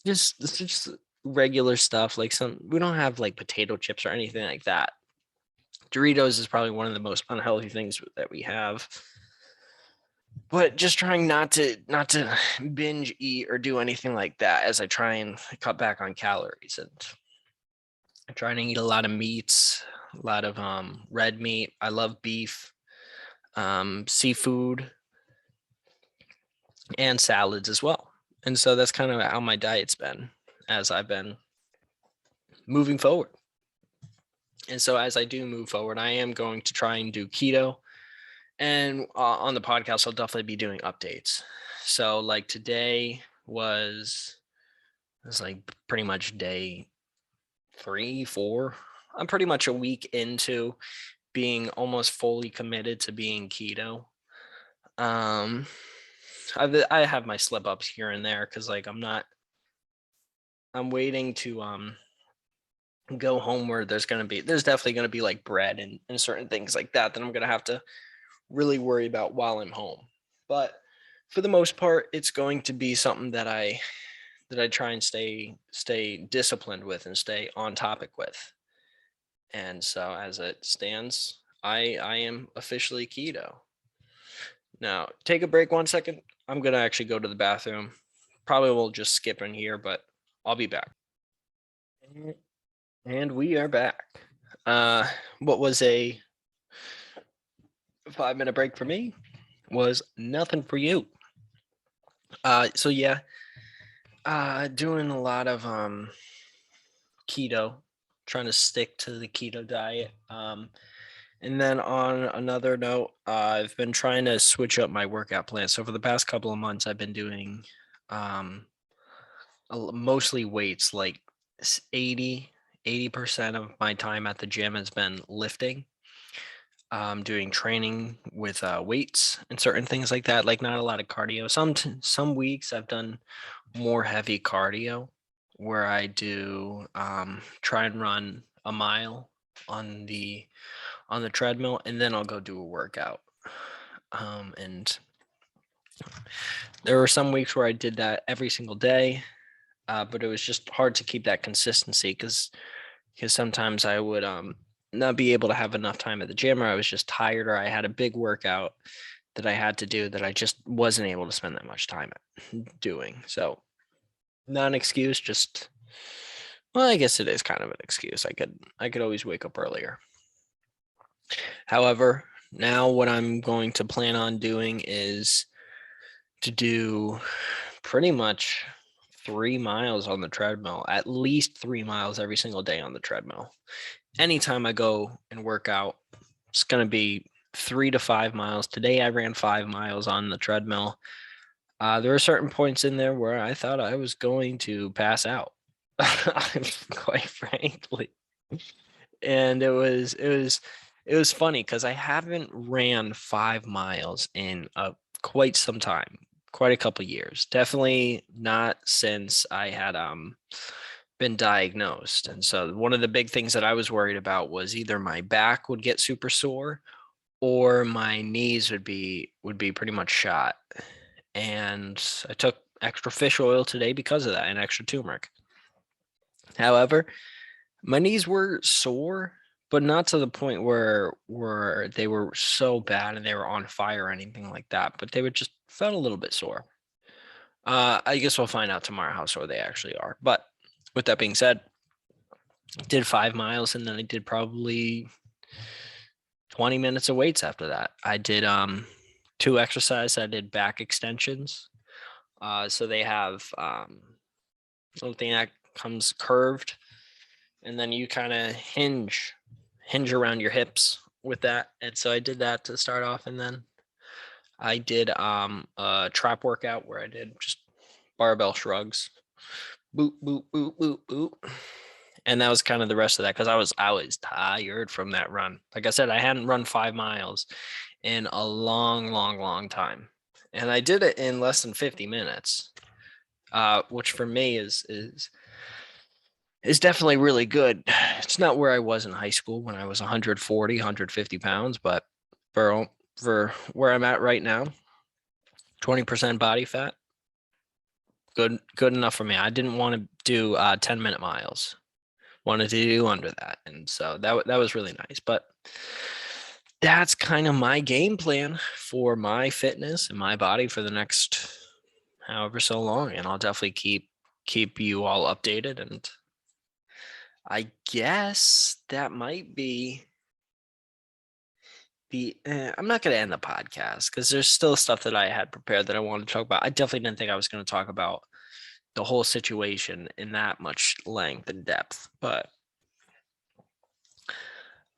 just regular stuff. Like we don't have like potato chips or anything like that. Doritos is probably one of the most unhealthy things that we have. But just trying not to binge eat or do anything like that as I try and cut back on calories, and I'm trying to eat a lot of meats, a lot of red meat. I love beef, seafood, and salads as well. And so that's kind of how my diet's been as I've been moving forward. And so as I do move forward, I am going to try and do keto. And on the podcast, I'll definitely be doing updates. So like today was like pretty much day 3, 4. I'm pretty much a week into being almost fully committed to being keto. Um, I have my slip ups here and there because like I'm waiting to go home where there's definitely gonna be like bread and certain things like that I'm gonna have to really worry about while I'm home. But for the most part, it's going to be something that I try and stay disciplined with and stay on topic with. And so as it stands, I am officially keto. Now, take a break 1 second. I'm gonna actually go to the bathroom. Probably will just skip in here, but I'll be back. And we are back. Uh, what was a 5 minute break for me was nothing for you. So yeah, doing a lot of keto, trying to stick to the keto diet. And then on another note, I've been trying to switch up my workout plan. So for the past couple of months, I've been doing um, mostly weights, like 80% of my time at the gym has been lifting, doing training with weights and certain things like that. Like not a lot of cardio. Some weeks I've done more heavy cardio, where I do try and run a mile on the treadmill, and then I'll go do a workout. And there were some weeks where I did that every single day, but it was just hard to keep that consistency because sometimes I would not be able to have enough time at the gym, or I was just tired, or I had a big workout that I had to do that I just wasn't able to spend that much time doing. So not an excuse, just well, I guess it is kind of an excuse. I could always wake up earlier. However, now what I'm going to plan on doing is to do pretty much 3 miles on the treadmill, at least 3 miles every single day on the treadmill. Anytime I go and work out, it's going to be 3 to 5 miles. Today I ran 5 miles on the treadmill. There are certain points in there where I thought I was going to pass out, quite frankly. And it was funny because I haven't ran 5 miles in quite some time, quite a couple years. Definitely not since I had been diagnosed. And so one of the big things that I was worried about was either my back would get super sore or my knees would be pretty much shot. And I took extra fish oil today because of that, and extra turmeric. However, my knees were sore, but not to the point where they were so bad and they were on fire or anything like that. But they would just felt a little bit sore. I guess we'll find out tomorrow how sore they actually are. But with that being said, did 5 miles, and then I did probably 20 minutes of weights after that. I did two exercises. I did back extensions. So they have something that comes curved, and then you kind of hinge around your hips with that. And so I did that to start off, and then I did a trap workout where I did just barbell shrugs, boop boop boop boop boop, and that was kind of the rest of that because I was tired from that run. Like I said, I hadn't run 5 miles in a long, long, long time, and I did it in less than 50 minutes, which for me is definitely really good. It's not where I was in high school when I was 140, 150 pounds, but for where I'm at right now, 20% body fat, good enough for me. I didn't want to do 10-minute miles. Wanted to do under that, and so that was really nice. But that's kind of my game plan for my fitness and my body for the next however so long, and I'll definitely keep you all updated. And I guess that might be I'm not going to end the podcast because there's still stuff that I had prepared that I wanted to talk about. I definitely didn't think I was going to talk about the whole situation in that much length and depth, but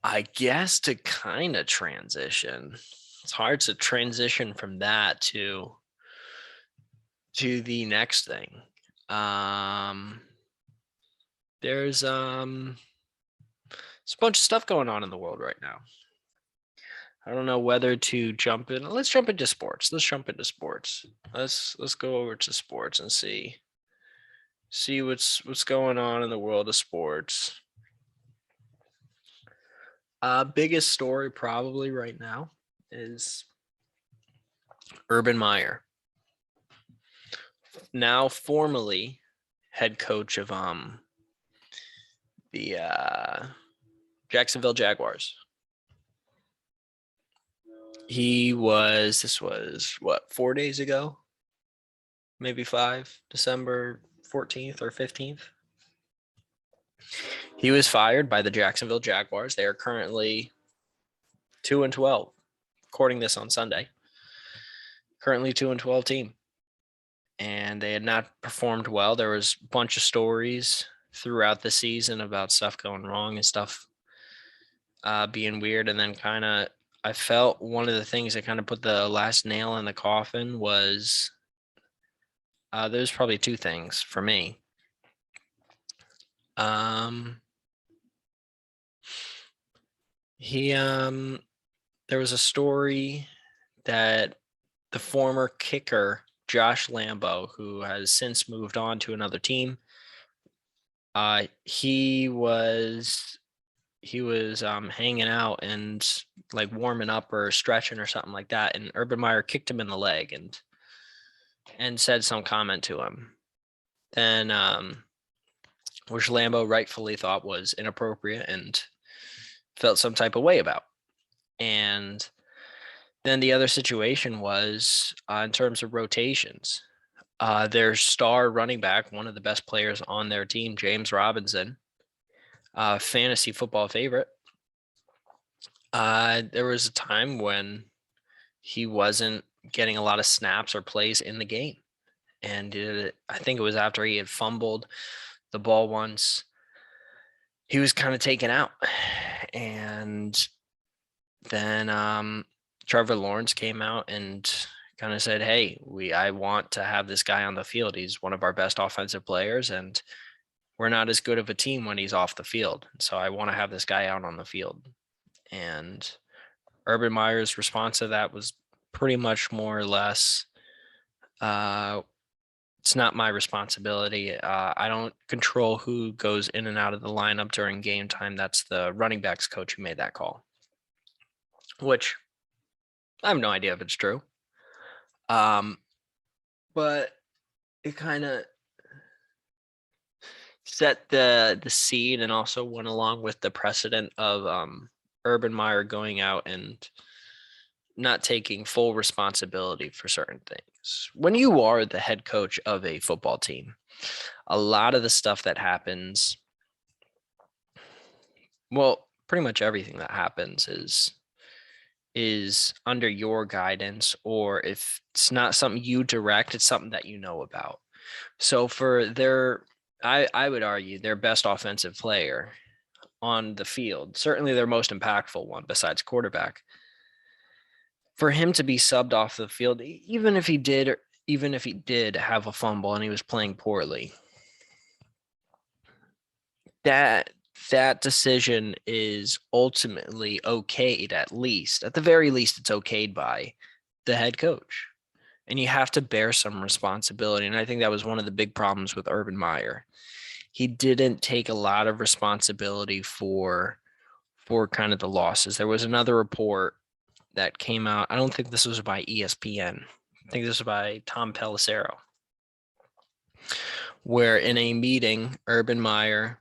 I guess to kind of transition, it's hard to transition from that to the next thing. Um, there's a bunch of stuff going on in the world right now. I don't know whether to jump in. Let's jump into sports. Let's go over to sports and see what's going on in the world of sports. Biggest story probably right now is Urban Meyer, now formerly head coach of the Jacksonville Jaguars. This was what, 4 days ago? Maybe 5, December 14th or 15th. He was fired by the Jacksonville Jaguars. They are currently 2-12, recording this on Sunday. Currently 2-12 team. And they had not performed well. There was a bunch of stories throughout the season about stuff going wrong and stuff being weird. And then I felt one of the things that kind of put the last nail in the coffin was there's probably two things for me. There was a story that the former kicker Josh Lambo, who has since moved on to another team, he was hanging out and like warming up or stretching or something like that, and Urban Meyer kicked him in the leg and said some comment to him. Then which Lambo rightfully thought was inappropriate and felt some type of way about. And then the other situation was in terms of rotations. Their star running back, one of the best players on their team, James Robinson, fantasy football favorite. There was a time when he wasn't getting a lot of snaps or plays in the game. And I think it was after he had fumbled the ball once. He was kind of taken out. And then Trevor Lawrence came out and kind of said, hey, I want to have this guy on the field. He's one of our best offensive players, and we're not as good of a team when he's off the field. So I want to have this guy out on the field. And Urban Meyer's response to that was pretty much more or less, it's not my responsibility. I don't control who goes in and out of the lineup during game time. That's the running backs coach who made that call, which I have no idea if it's true. But it kind of set the seed and also went along with the precedent of Urban Meyer going out and not taking full responsibility for certain things. When you are the head coach of a football team, a lot of the stuff that happens, well, pretty much everything that happens is under your guidance, or if it's not something you direct, it's something that you know about. So for I would argue their best offensive player on the field, certainly their most impactful one besides quarterback, for him to be subbed off the field, even if he did have a fumble and he was playing poorly, that decision is ultimately okayed, at the very least, it's okayed by the head coach. And you have to bear some responsibility. And I think that was one of the big problems with Urban Meyer. He didn't take a lot of responsibility for kind of the losses. There was another report that came out. I don't think this was by ESPN. I think this was by Tom Pelissero, where in a meeting, Urban Meyer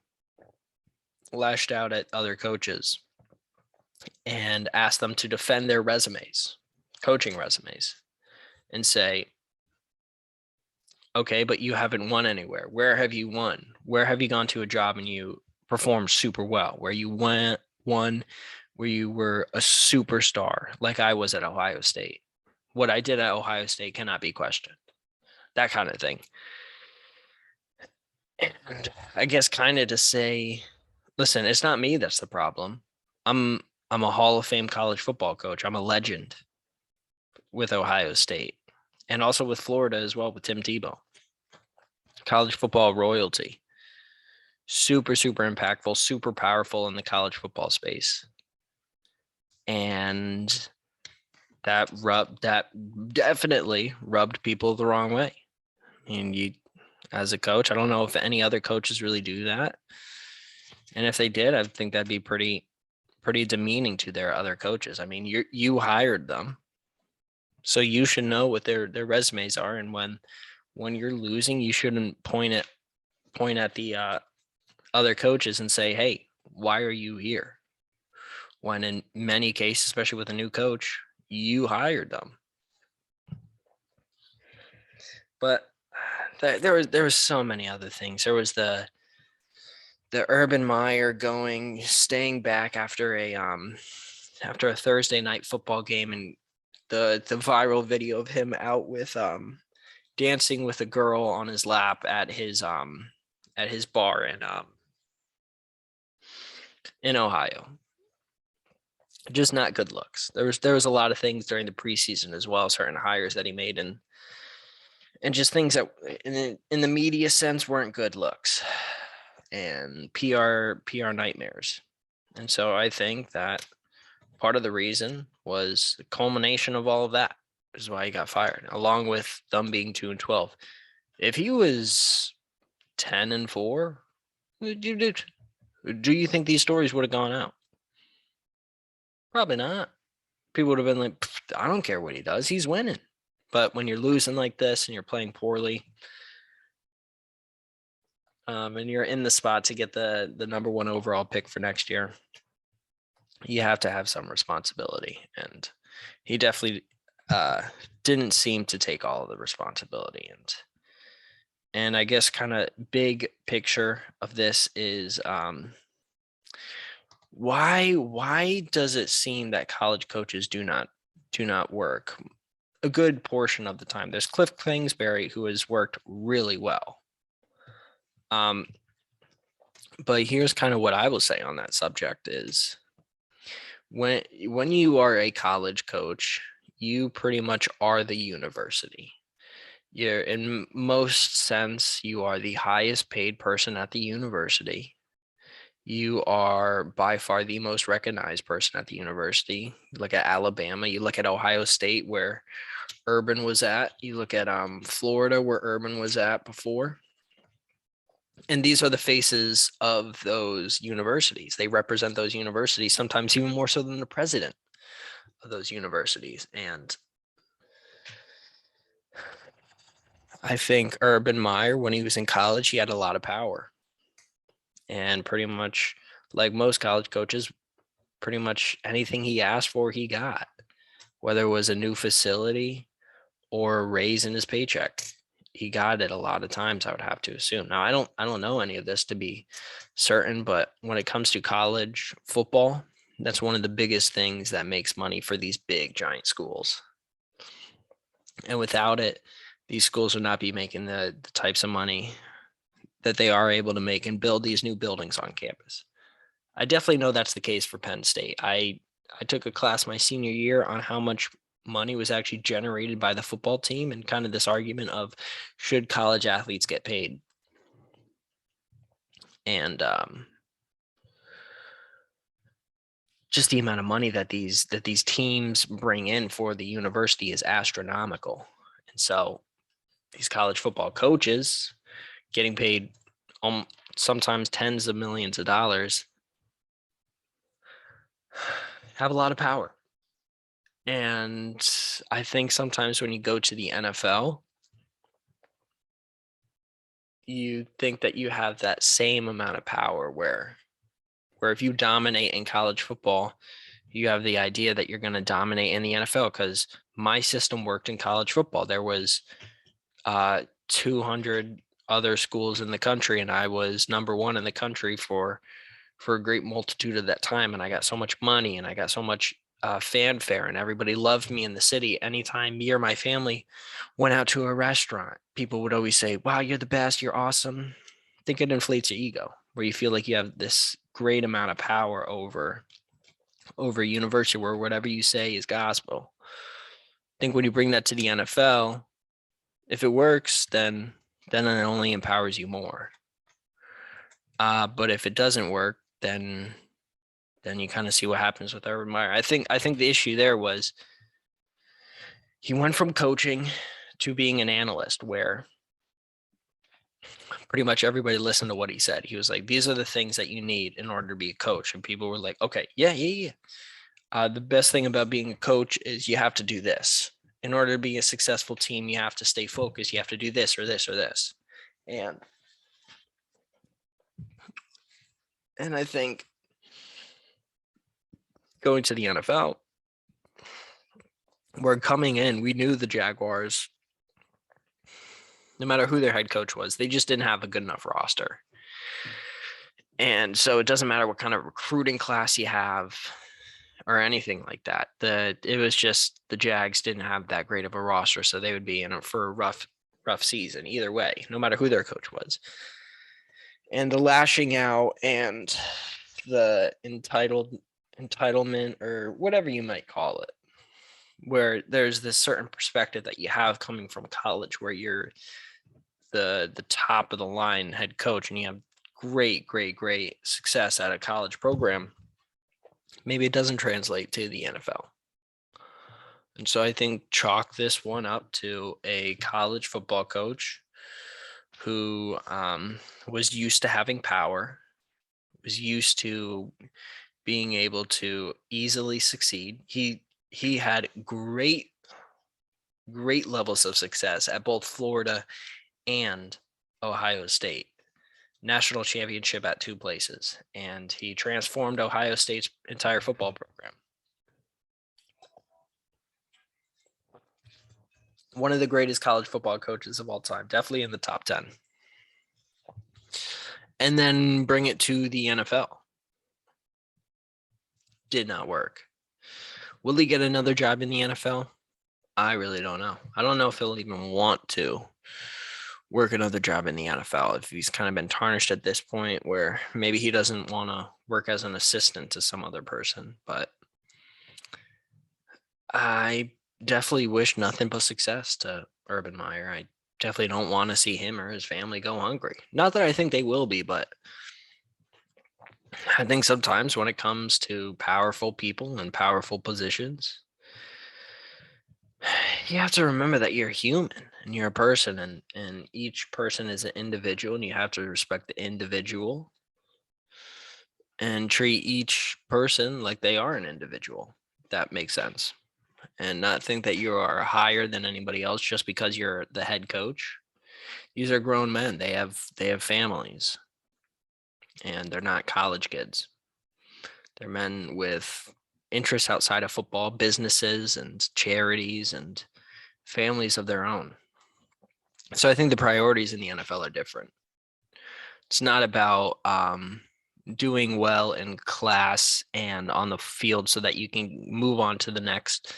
lashed out at other coaches and asked them to defend their resumes, coaching resumes, and say, okay, but you haven't won anywhere. Where have you won? Where have you gone to a job and you performed super well? Where you won, where you were a superstar, like I was at Ohio State. What I did at Ohio State cannot be questioned. That kind of thing. And I guess kind of to say, listen, it's not me that's the problem. I'm a Hall of Fame college football coach. I'm a legend with Ohio State and also with Florida as well with Tim Tebow. College football royalty. Super, super impactful, super powerful in the college football space. And that definitely rubbed people the wrong way. And you, as a coach, I don't know if any other coaches really do that. And if they did, I think that'd be pretty demeaning to their other coaches. I mean, you hired them, so you should know what their resumes are. And when you're losing, you shouldn't point at the other coaches and say, "Hey, why are you here?" When in many cases, especially with a new coach, you hired them. But there was so many other things. There was the Urban Meyer staying back after a Thursday night football game, and the viral video of him out with dancing with a girl on his lap at his bar in Ohio. Just not good looks. There was a lot of things during the preseason as well, certain hires that he made, and just things that in the media sense weren't good looks, and PR nightmares. And so I think that part of the reason was the culmination of all of that, is why he got fired, along with them being 2-12. If he was 10-4, do you think these stories would have gone out? Probably not. People would have been like, I don't care what he does, he's winning. But when you're losing like this and you're playing poorly, and you're in the spot to get the number one overall pick for next year, you have to have some responsibility. And he definitely didn't seem to take all of the responsibility. And I guess kind of big picture of this is why does it seem that college coaches do not work a good portion of the time? There's Cliff Kingsbury, who has worked really well. But here's kind of what I will say on that subject is when you are a college coach, you pretty much are the university. You're in most sense, you are the highest paid person at the university. You are by far the most recognized person at the university. You look at Alabama, you look at Ohio State, where Urban was at, you look at Florida, where Urban was at before. And these are the faces of those universities. They represent those universities, sometimes even more so than the president of those universities. And I think Urban Meyer, when he was in college, he had a lot of power. And pretty much, like most college coaches, pretty much anything he asked for, he got, whether it was a new facility or a raise in his paycheck. He got it a lot of times, I would have to assume. Now, I don't know any of this to be certain, but when it comes to college football, that's one of the biggest things that makes money for these big giant schools. And without it, these schools would not be making the types of money that they are able to make and build these new buildings on campus. I definitely know that's the case for Penn State. I took a class my senior year on how much money was actually generated by the football team, and kind of this argument of should college athletes get paid. And just the amount of money that these teams bring in for the university is astronomical. And so these college football coaches getting paid sometimes tens of millions of dollars have a lot of power. And I think sometimes when you go to the NFL, you think that you have that same amount of power where if you dominate in college football, you have the idea that you're going to dominate in the NFL. Because my system worked in college football. There was 200 other schools in the country, and I was number one in the country for a great multitude of that time. And I got so much money, and I got so much fanfare, and everybody loved me in the city. Anytime me or my family went out to a restaurant, people would always say, wow, you're the best, you're awesome. I think it inflates your ego, where you feel like you have this great amount of power over a university where whatever you say is gospel. I think when you bring that to the NFL, if it works, then it only empowers you more. But if it doesn't work, then you kind of see what happens with Urban Meyer. I think the issue there was he went from coaching to being an analyst, where pretty much everybody listened to what he said. He was like, these are the things that you need in order to be a coach. And people were like, okay, yeah. The best thing about being a coach is you have to do this. In order to be a successful team, you have to stay focused. You have to do this or this or this. And I think going to the NFL, we're coming in, we knew the Jaguars, no matter who their head coach was, they just didn't have a good enough roster. And so it doesn't matter what kind of recruiting class you have or anything like that. It was just the Jags didn't have that great of a roster, so they would be in it for a rough season either way, no matter who their coach was. And the lashing out and the entitlement, or whatever you might call it, where there's this certain perspective that you have coming from college, where you're the top of the line head coach and you have great success at a college program. Maybe it doesn't translate to the NFL. And so I think chalk this one up to a college football coach who was used to having power, was used to being able to easily succeed. He had great levels of success at both Florida and Ohio State. National championship at two places, and he transformed Ohio State's entire football program. One of the greatest college football coaches of all time, definitely in the top 10. And then bring it to the NFL. Did not work. Will he get another job in the NFL? I really don't know. I don't know if he'll even want to work another job in the NFL, if he's kind of been tarnished at this point, where maybe he doesn't want to work as an assistant to some other person. But I definitely wish nothing but success to Urban Meyer. I definitely don't want to see him or his family go hungry. Not that I think they will be, but I think sometimes when it comes to powerful people and powerful positions, you have to remember that you're human and you're a person, and each person is an individual, and you have to respect the individual and treat each person like they are an individual. That makes sense. And not think that you are higher than anybody else just because you're the head coach. These are grown men. They have families, and they're not college kids. They're men with interests outside of football, businesses and charities and families of their own. So I think the priorities in the NFL are different. It's not about doing well in class and on the field so that you can move on to the next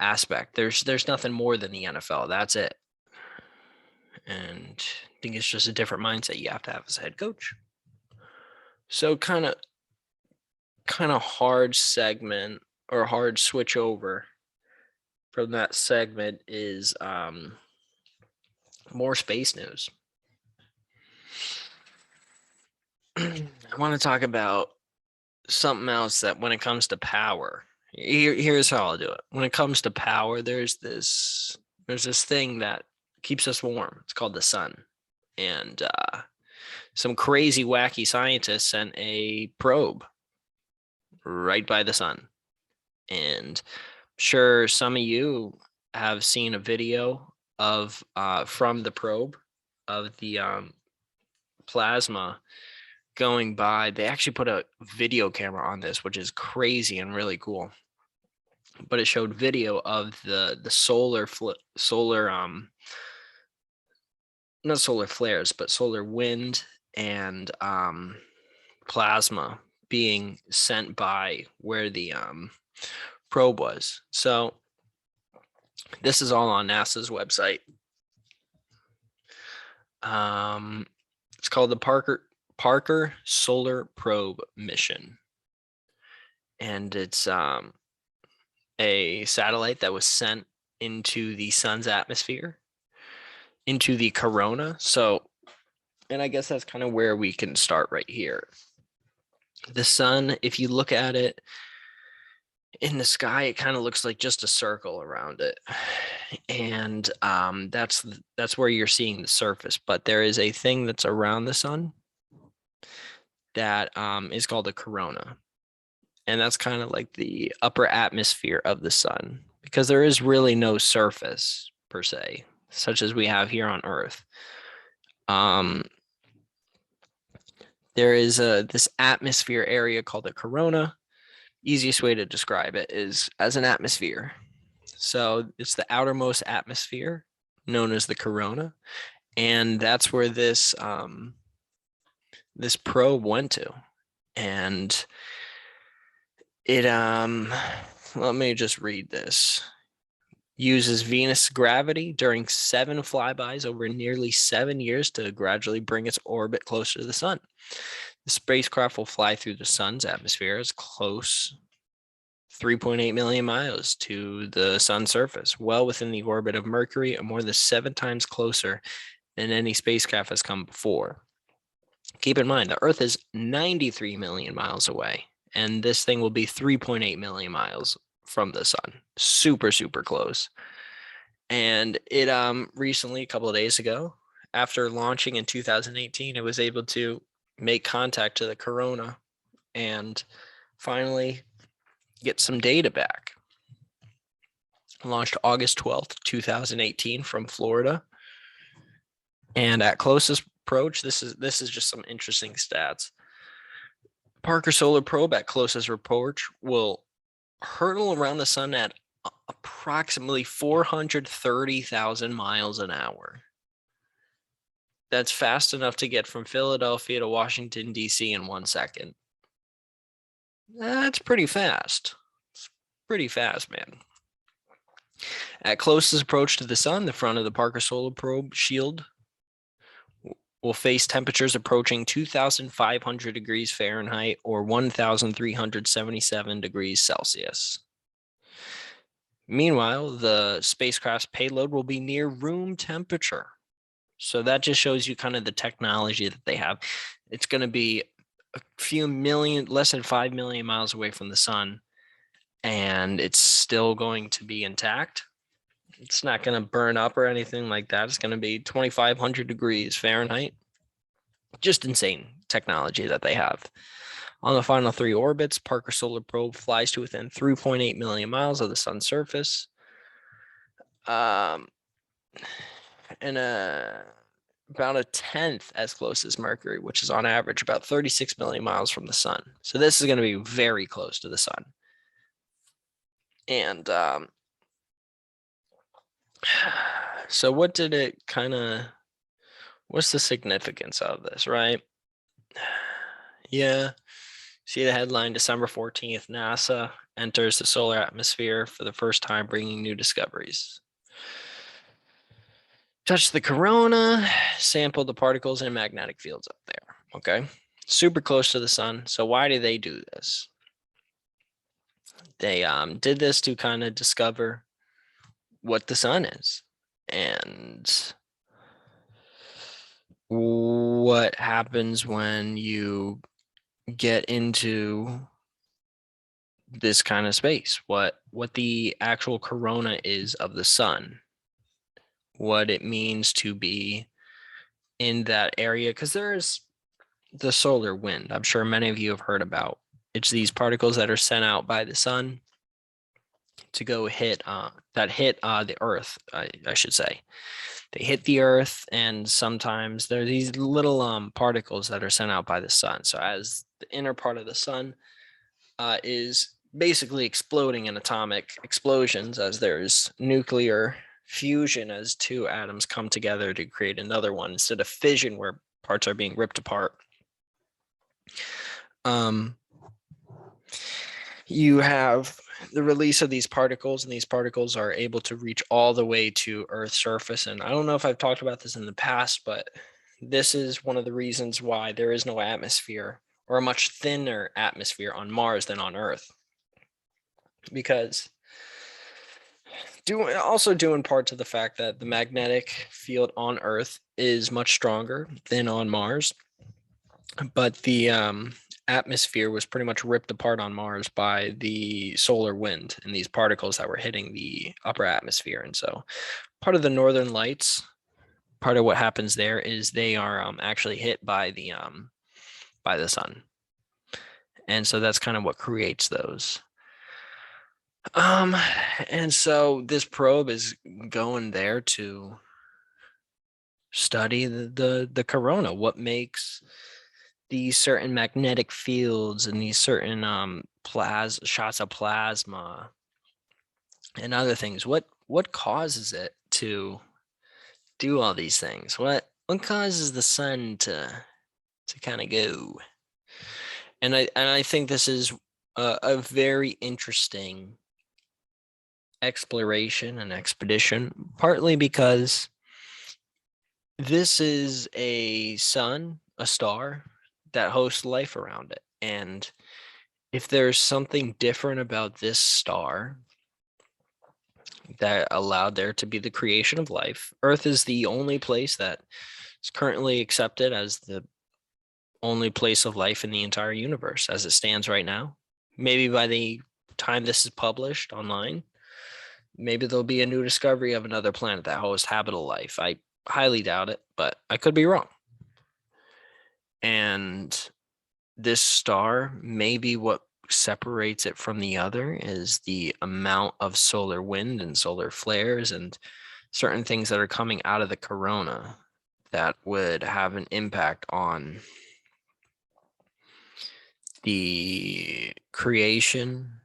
aspect. There's nothing more than the NFL. That's it. And I think it's just a different mindset you have to have as a head coach. So kind of hard segment, or hard switch over from that segment, is more space news. I want to talk about something else, that when it comes to power, here's how I'll do it. When it comes to power, there's this thing that keeps us warm. It's called the sun. And some crazy, wacky scientists sent a probe right by the sun. And sure, some of you have seen a video of from the probe of the plasma going by. They actually put a video camera on this, which is crazy and really cool. But it showed video of the solar not solar flares, but solar wind and plasma being sent by where the probe was. So this is all on NASA's website. It's called the Parker Solar Probe Mission, and it's a satellite that was sent into the sun's atmosphere, into the corona. So, and I guess that's kind of where we can start right here. The sun, if you look at it, in the sky, it kind of looks like just a circle around it, and that's where you're seeing the surface. But there is a thing that's around the sun that is called a corona, and that's kind of like the upper atmosphere of the sun, because there is really no surface per se, such as we have here on Earth. Um, there is this atmosphere area called a corona. Easiest way to describe it is as an atmosphere. So it's the outermost atmosphere known as the corona, and that's where this probe went to. And it let me just read this. Uses Venus gravity during 7 flybys over nearly 7 years to gradually bring its orbit closer to the sun. The spacecraft will fly through the sun's atmosphere as close 3.8 million miles to the sun's surface, well within the orbit of Mercury and more than 7 times closer than any spacecraft has come before. Keep in mind, the Earth is 93 million miles away, and this thing will be 3.8 million miles from the sun. Super, super close. And it recently, a couple of days ago, after launching in 2018, it was able to make contact to the corona and finally get some data back. Launched August 12th, 2018 from Florida. And at closest approach, this is just some interesting stats. Parker Solar Probe at closest approach will hurtle around the sun at approximately 430,000 miles an hour. That's fast enough to get from Philadelphia to Washington, D.C. in 1 second. That's pretty fast. It's pretty fast, man. At closest approach to the sun, the front of the Parker Solar Probe shield will face temperatures approaching 2,500 degrees Fahrenheit or 1,377 degrees Celsius. Meanwhile, the spacecraft's payload will be near room temperature. So that just shows you kind of the technology that they have. It's going to be a few million, less than 5 million miles away from the sun, and it's still going to be intact. It's not going to burn up or anything like that. It's going to be 2,500 degrees Fahrenheit. Just insane technology that they have. On the final 3 orbits, Parker Solar Probe flies to within 3.8 million miles of the sun's surface. And about a tenth as close as Mercury, which is on average about 36 million miles from the sun. So this is going to be very close to the sun. And so what did it kind of, what's the significance of this, right? Yeah. See the headline, December 14th, NASA enters the solar atmosphere for the first time, bringing new discoveries. Touch the corona, sample the particles and magnetic fields up there. Okay. Super close to the sun. So why do they do this? They did this to kind of discover what the sun is and what happens when you get into this kind of space, what the actual corona is of the sun, what it means to be in that area, because there's the solar wind. I'm sure many of you have heard about. It's these particles that are sent out by the sun to go hit the earth, I should say. They hit the earth, and sometimes there are these little particles that are sent out by the sun. So as the inner part of the sun is basically exploding in atomic explosions, as there's nuclear fusion as 2 atoms come together to create another one instead of fission where parts are being ripped apart. You have the release of these particles, and these particles are able to reach all the way to Earth's surface. And I don't know if I've talked about this in the past, but this is one of the reasons why there is no atmosphere, or a much thinner atmosphere on Mars than on Earth. Because due in part to the fact that the magnetic field on Earth is much stronger than on Mars, but the atmosphere was pretty much ripped apart on Mars by the solar wind and these particles that were hitting the upper atmosphere. And so part of the northern lights, part of what happens there is they are actually hit by the sun. And so that's kind of what creates those. Um, and so this probe is going there to study the corona, what makes these certain magnetic fields and these certain shots of plasma and other things. What causes it to do all these things? What causes the sun to kind of go? And I think this is a very interesting exploration and expedition, partly because this is a sun, a star that hosts life around it. And if there's something different about this star that allowed there to be the creation of life, Earth is the only place that is currently accepted as the only place of life in the entire universe as it stands right now. Maybe by the time this is published online, maybe there'll be a new discovery of another planet that hosts habitable life. I highly doubt it, but I could be wrong. And this star, maybe what separates it from the other is the amount of solar wind and solar flares and certain things that are coming out of the corona that would have an impact on the creation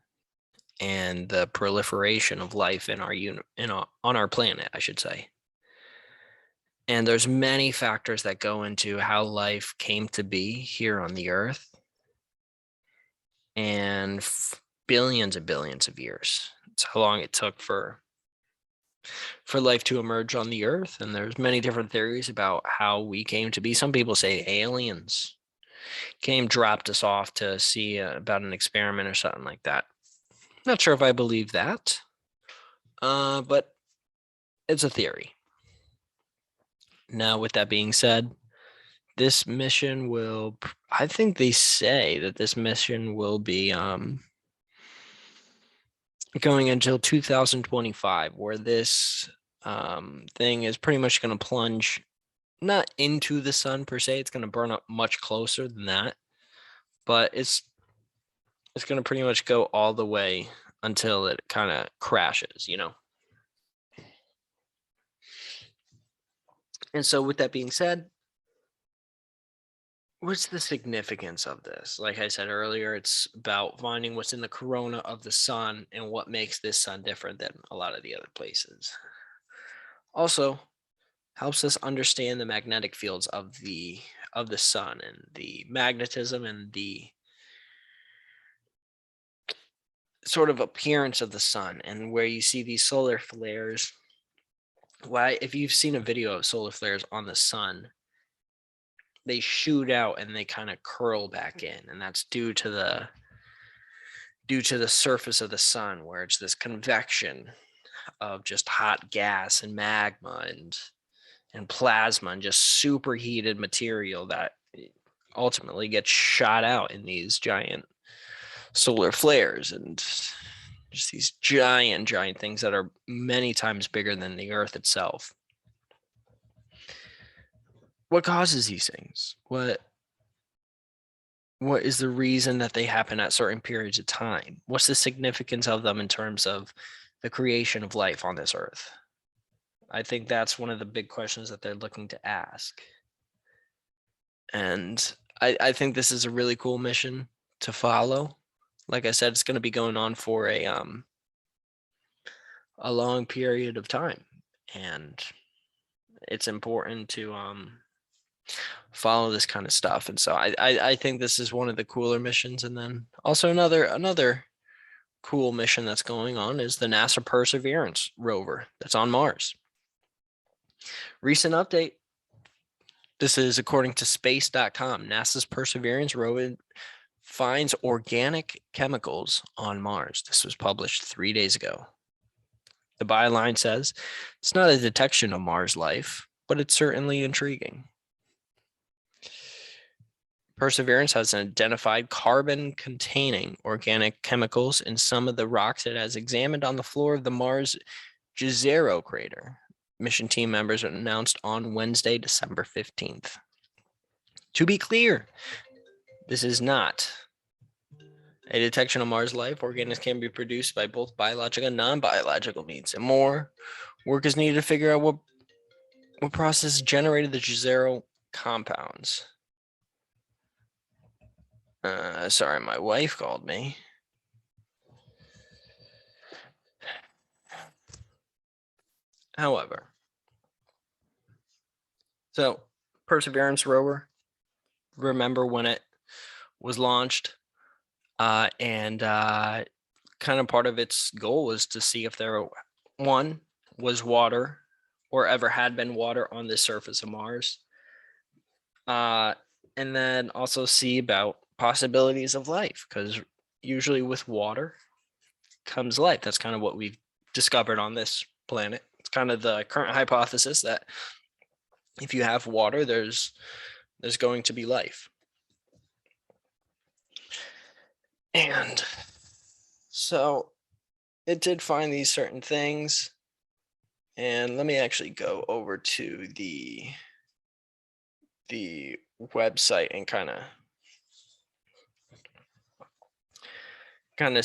and the proliferation of life in on our planet, I should say. And there's many factors that go into how life came to be here on the earth and billions and billions of years. It's how long it took for life to emerge on the earth. And there's many different theories about how we came to be. Some people say aliens dropped us off to see about an experiment or something like that. Not sure if I believe that, but it's a theory. Now, with that being said, this mission will, I think they say that this mission will be going until 2025, where this thing is pretty much going to plunge not into the sun per se. It's going to burn up much closer than that, but it's going to pretty much go all the way until it kind of crashes, you know. And so with that being said, what's the significance of this? Like I said earlier, it's about finding what's in the corona of the sun and what makes this sun different than a lot of the other places. Also, helps us understand the magnetic fields of the sun and the magnetism and the sort of appearance of the sun, and where you see these solar flares. Why, if you've seen a video of solar flares on the sun, they shoot out and they kind of curl back in, and that's due to the surface of the sun, where it's this convection of just hot gas and magma and plasma and just superheated material that ultimately gets shot out in these giant solar flares and just these giant things that are many times bigger than the earth itself. What causes these things? What is the reason that they happen at certain periods of time? What's the significance of them in terms of the creation of life on this earth? I think that's one of the big questions that they're looking to ask. And I think this is a really cool mission to follow. Like I said, it's going to be going on for a long period of time, and it's important to follow this kind of stuff. And so I think this is one of the cooler missions. And then also another cool mission that's going on is the NASA Perseverance rover that's on Mars. Recent update. This is according to space.com. NASA's Perseverance rover finds organic chemicals on Mars. This was published 3 days ago. The byline says, it's not a detection of Mars life, but it's certainly intriguing. Perseverance has identified carbon-containing organic chemicals in some of the rocks it has examined on the floor of the Mars Jezero crater. Mission team members announced on Wednesday, December 15th. To be clear, this is not a detection of Mars life. Organisms can be produced by both biological and non-biological means, and more work is needed to figure out what process generated the Jezero compounds. Sorry, my wife called me. However, so Perseverance rover, remember when it was launched, and kind of part of its goal was to see if there one was water or ever had been water on the surface of Mars, and then also see about possibilities of life, because usually with water comes life. That's kind of what we've discovered on this planet. It's kind of the current hypothesis that if you have water, there's going to be life. And so it did find these certain things. And let me actually go over to the website and kind of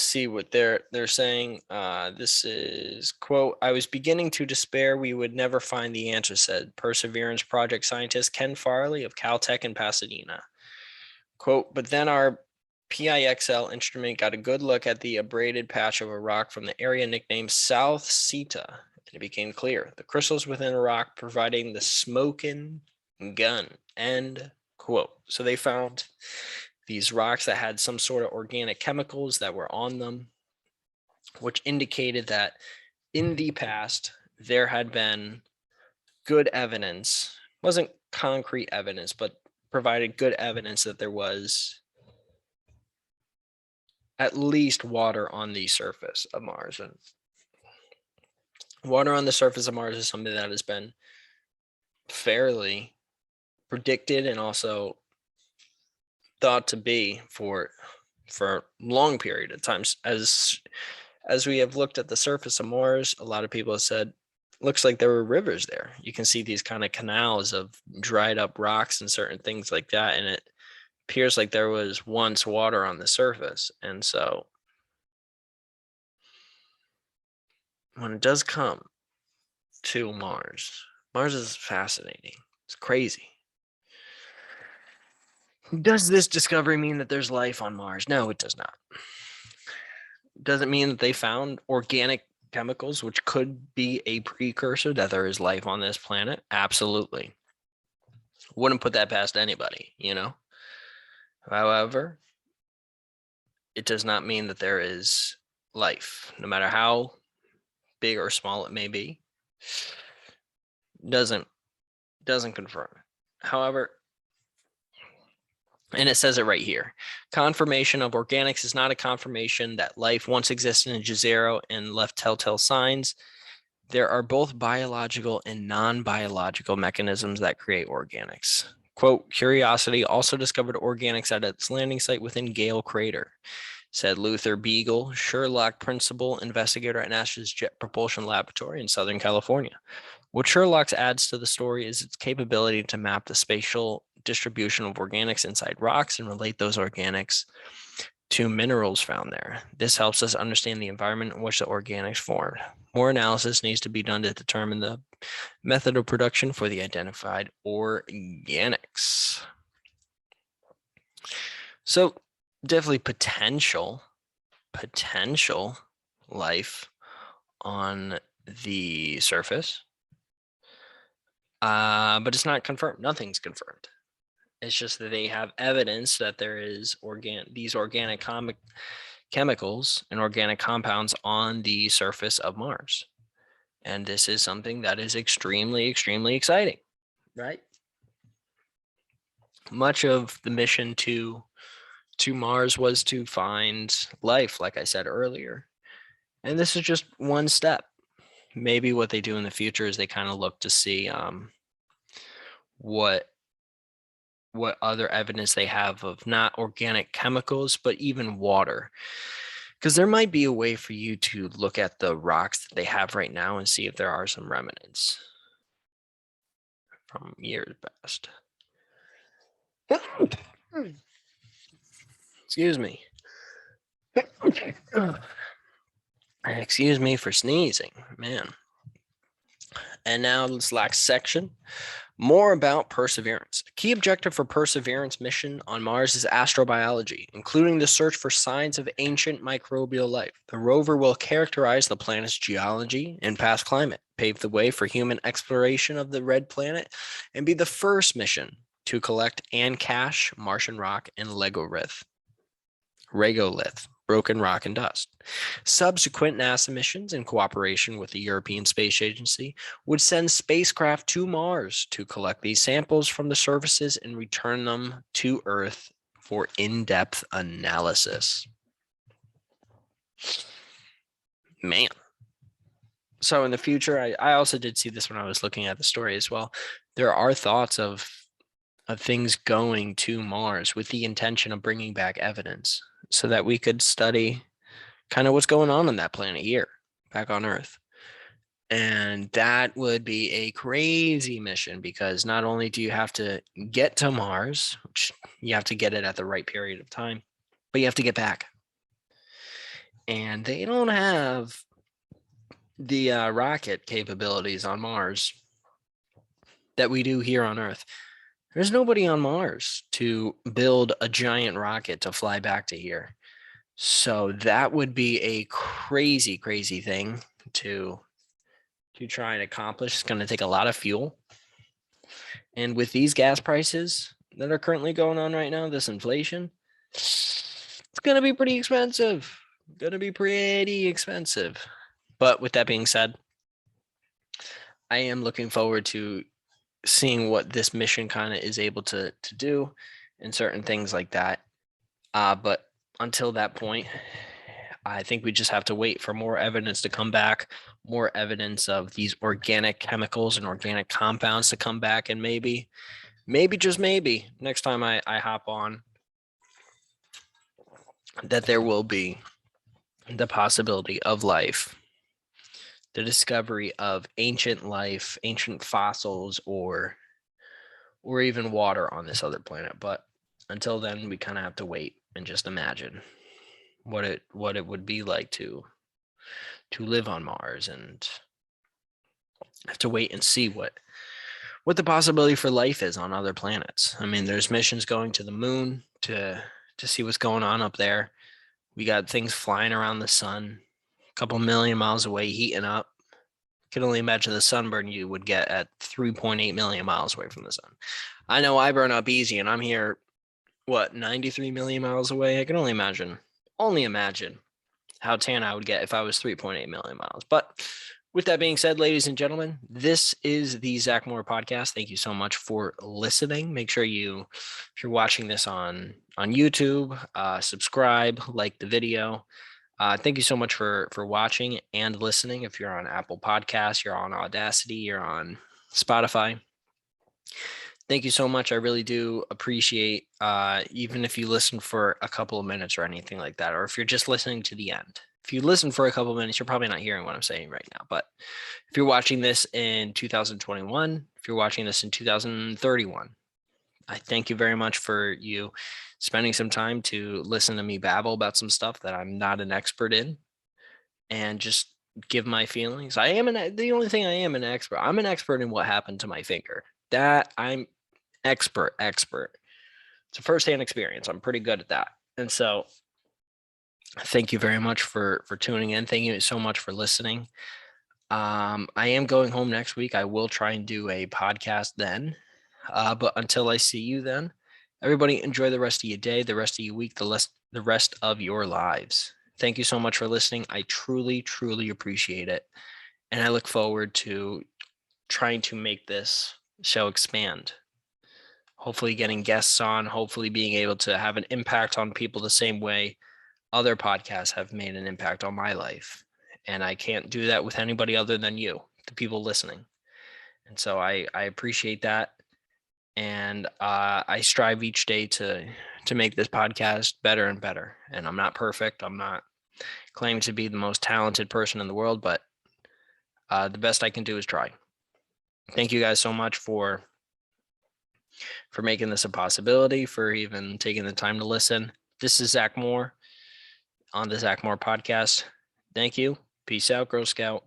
see what they're saying. This is, quote, "I was beginning to despair we would never find the answer," said Perseverance project scientist Ken Farley of Caltech in Pasadena. Quote, "But then our PIXL instrument got a good look at the abraded patch of a rock from the area nicknamed South Seta, and it became clear. The crystals within a rock providing the smoking gun," end quote. So they found these rocks that had some sort of organic chemicals that were on them, which indicated that in the past there had been good evidence, wasn't concrete evidence, but provided good evidence that there was at least water on the surface of Mars. And water on the surface of Mars is something that has been fairly predicted and also thought to be for a long period of times. As we have looked at the surface of Mars, a lot of people have said, looks like there were rivers there. You can see these kind of canals of dried up rocks and certain things like that, and it appears like there was once water on the surface. And so when it does come to Mars, Mars is fascinating. It's crazy. Does this discovery mean that there's life on Mars? No, it does not. Does it mean that they found organic chemicals, which could be a precursor that there is life on this planet? Absolutely. Wouldn't put that past anybody, you know? However, it does not mean that there is life, no matter how big or small it may be. Doesn't confirm. However, and it says it right here, confirmation of organics is not a confirmation that life once existed in Jezero and left telltale signs. There are both biological and non-biological mechanisms that create organics. Quote, "Curiosity also discovered organics at its landing site within Gale Crater," said Luther Beagle, Sherlock principal investigator at NASA's Jet Propulsion Laboratory in Southern California. What Sherlock adds to the story is its capability to map the spatial distribution of organics inside rocks and relate those organics to minerals found there. This helps us understand the environment in which the organics formed. More analysis needs to be done to determine the method of production for the identified organics. So definitely potential life on the surface. But it's not confirmed. Nothing's confirmed. It's just that they have evidence that there is these organic chemicals and organic compounds on the surface of Mars. And this is something that is extremely, extremely exciting, right? Much of the mission to Mars was to find life, like I said earlier. And this is just one step. Maybe what they do in the future is they kind of look to see what what other evidence they have of not organic chemicals, but even water. Because there might be a way for you to look at the rocks that they have right now and see if there are some remnants from years past. Excuse me. Excuse me for sneezing, man. And now this last section, more about Perseverance. A key objective for Perseverance mission on Mars is astrobiology, including the search for signs of ancient microbial life. The rover will characterize the planet's geology and past climate, pave the way for human exploration of the red planet, and be the first mission to collect and cache Martian rock and regolith, broken rock and dust. Subsequent NASA missions, in cooperation with the European Space Agency, would send spacecraft to Mars to collect these samples from the surfaces and return them to Earth for in-depth analysis. Man. So in the future, I also did see this when I was looking at the story as well. There are thoughts of things going to Mars with the intention of bringing back evidence so that we could study kind of what's going on that planet here, back on Earth. And that would be a crazy mission because not only do you have to get to Mars, which you have to get it at the right period of time, but you have to get back. And they don't have the rocket capabilities on Mars that we do here on Earth. There's nobody on Mars to build a giant rocket to fly back to here. So that would be a crazy, crazy thing to try and accomplish. It's going to take a lot of fuel. And with these gas prices that are currently going on right now, this inflation, it's going to be pretty expensive. But with that being said, I am looking forward to seeing what this mission kind of is able to do and certain things like that. But until that point, I think we just have to wait for more evidence to come back, more evidence of these organic chemicals and organic compounds to come back. And maybe just maybe next time I hop on, that there will be the possibility of life, the discovery of ancient life, ancient fossils, or even water on this other planet. But until then, we kind of have to wait and just imagine what it would be like to live on Mars, and have to wait and see what the possibility for life is on other planets. I mean, there's missions going to the moon to see what's going on up there. We got things flying around the sun, a couple million miles away, heating up. Can only imagine the sunburn you would get at 3.8 million miles away from the sun. I know I burn up easy, and I'm here, 93 million miles away? I can only imagine how tan I would get if I was 3.8 million miles. But with that being said, ladies and gentlemen, this is the Zach Moore podcast. Thank you so much for listening. Make sure if you're watching this on YouTube, subscribe, like the video. Thank you so much for watching and listening. If you're on Apple Podcasts, you're on Audacity, you're on Spotify. Thank you so much. I really do appreciate, even if you listen for a couple of minutes or anything like that, or if you're just listening to the end. If you listen for a couple of minutes, you're probably not hearing what I'm saying right now. But if you're watching this in 2021, if you're watching this in 2031, I thank you very much for you spending some time to listen to me babble about some stuff that I'm not an expert in, and just give my feelings. The only thing I am an expert. I'm an expert in what happened to my finger. That I'm expert. It's a firsthand experience. I'm pretty good at that. And so thank you very much for tuning in. Thank you so much for listening. I am going home next week. I will try and do a podcast then. But until I see you then, everybody enjoy the rest of your day, the rest of your week, the rest of your lives. Thank you so much for listening. I truly, truly appreciate it. And I look forward to trying to make this show expand. Hopefully getting guests on, hopefully being able to have an impact on people the same way other podcasts have made an impact on my life. And I can't do that with anybody other than you, the people listening. And so I appreciate that. and I strive each day to make this podcast better and better. And I'm not perfect. I'm not claiming to be the most talented person in the world, but the best I can do is try. Thank you guys so much for making this a possibility, for even taking the time to listen. This is Zach Moore on the Zach Moore podcast. Thank you. Peace out, Girl Scout.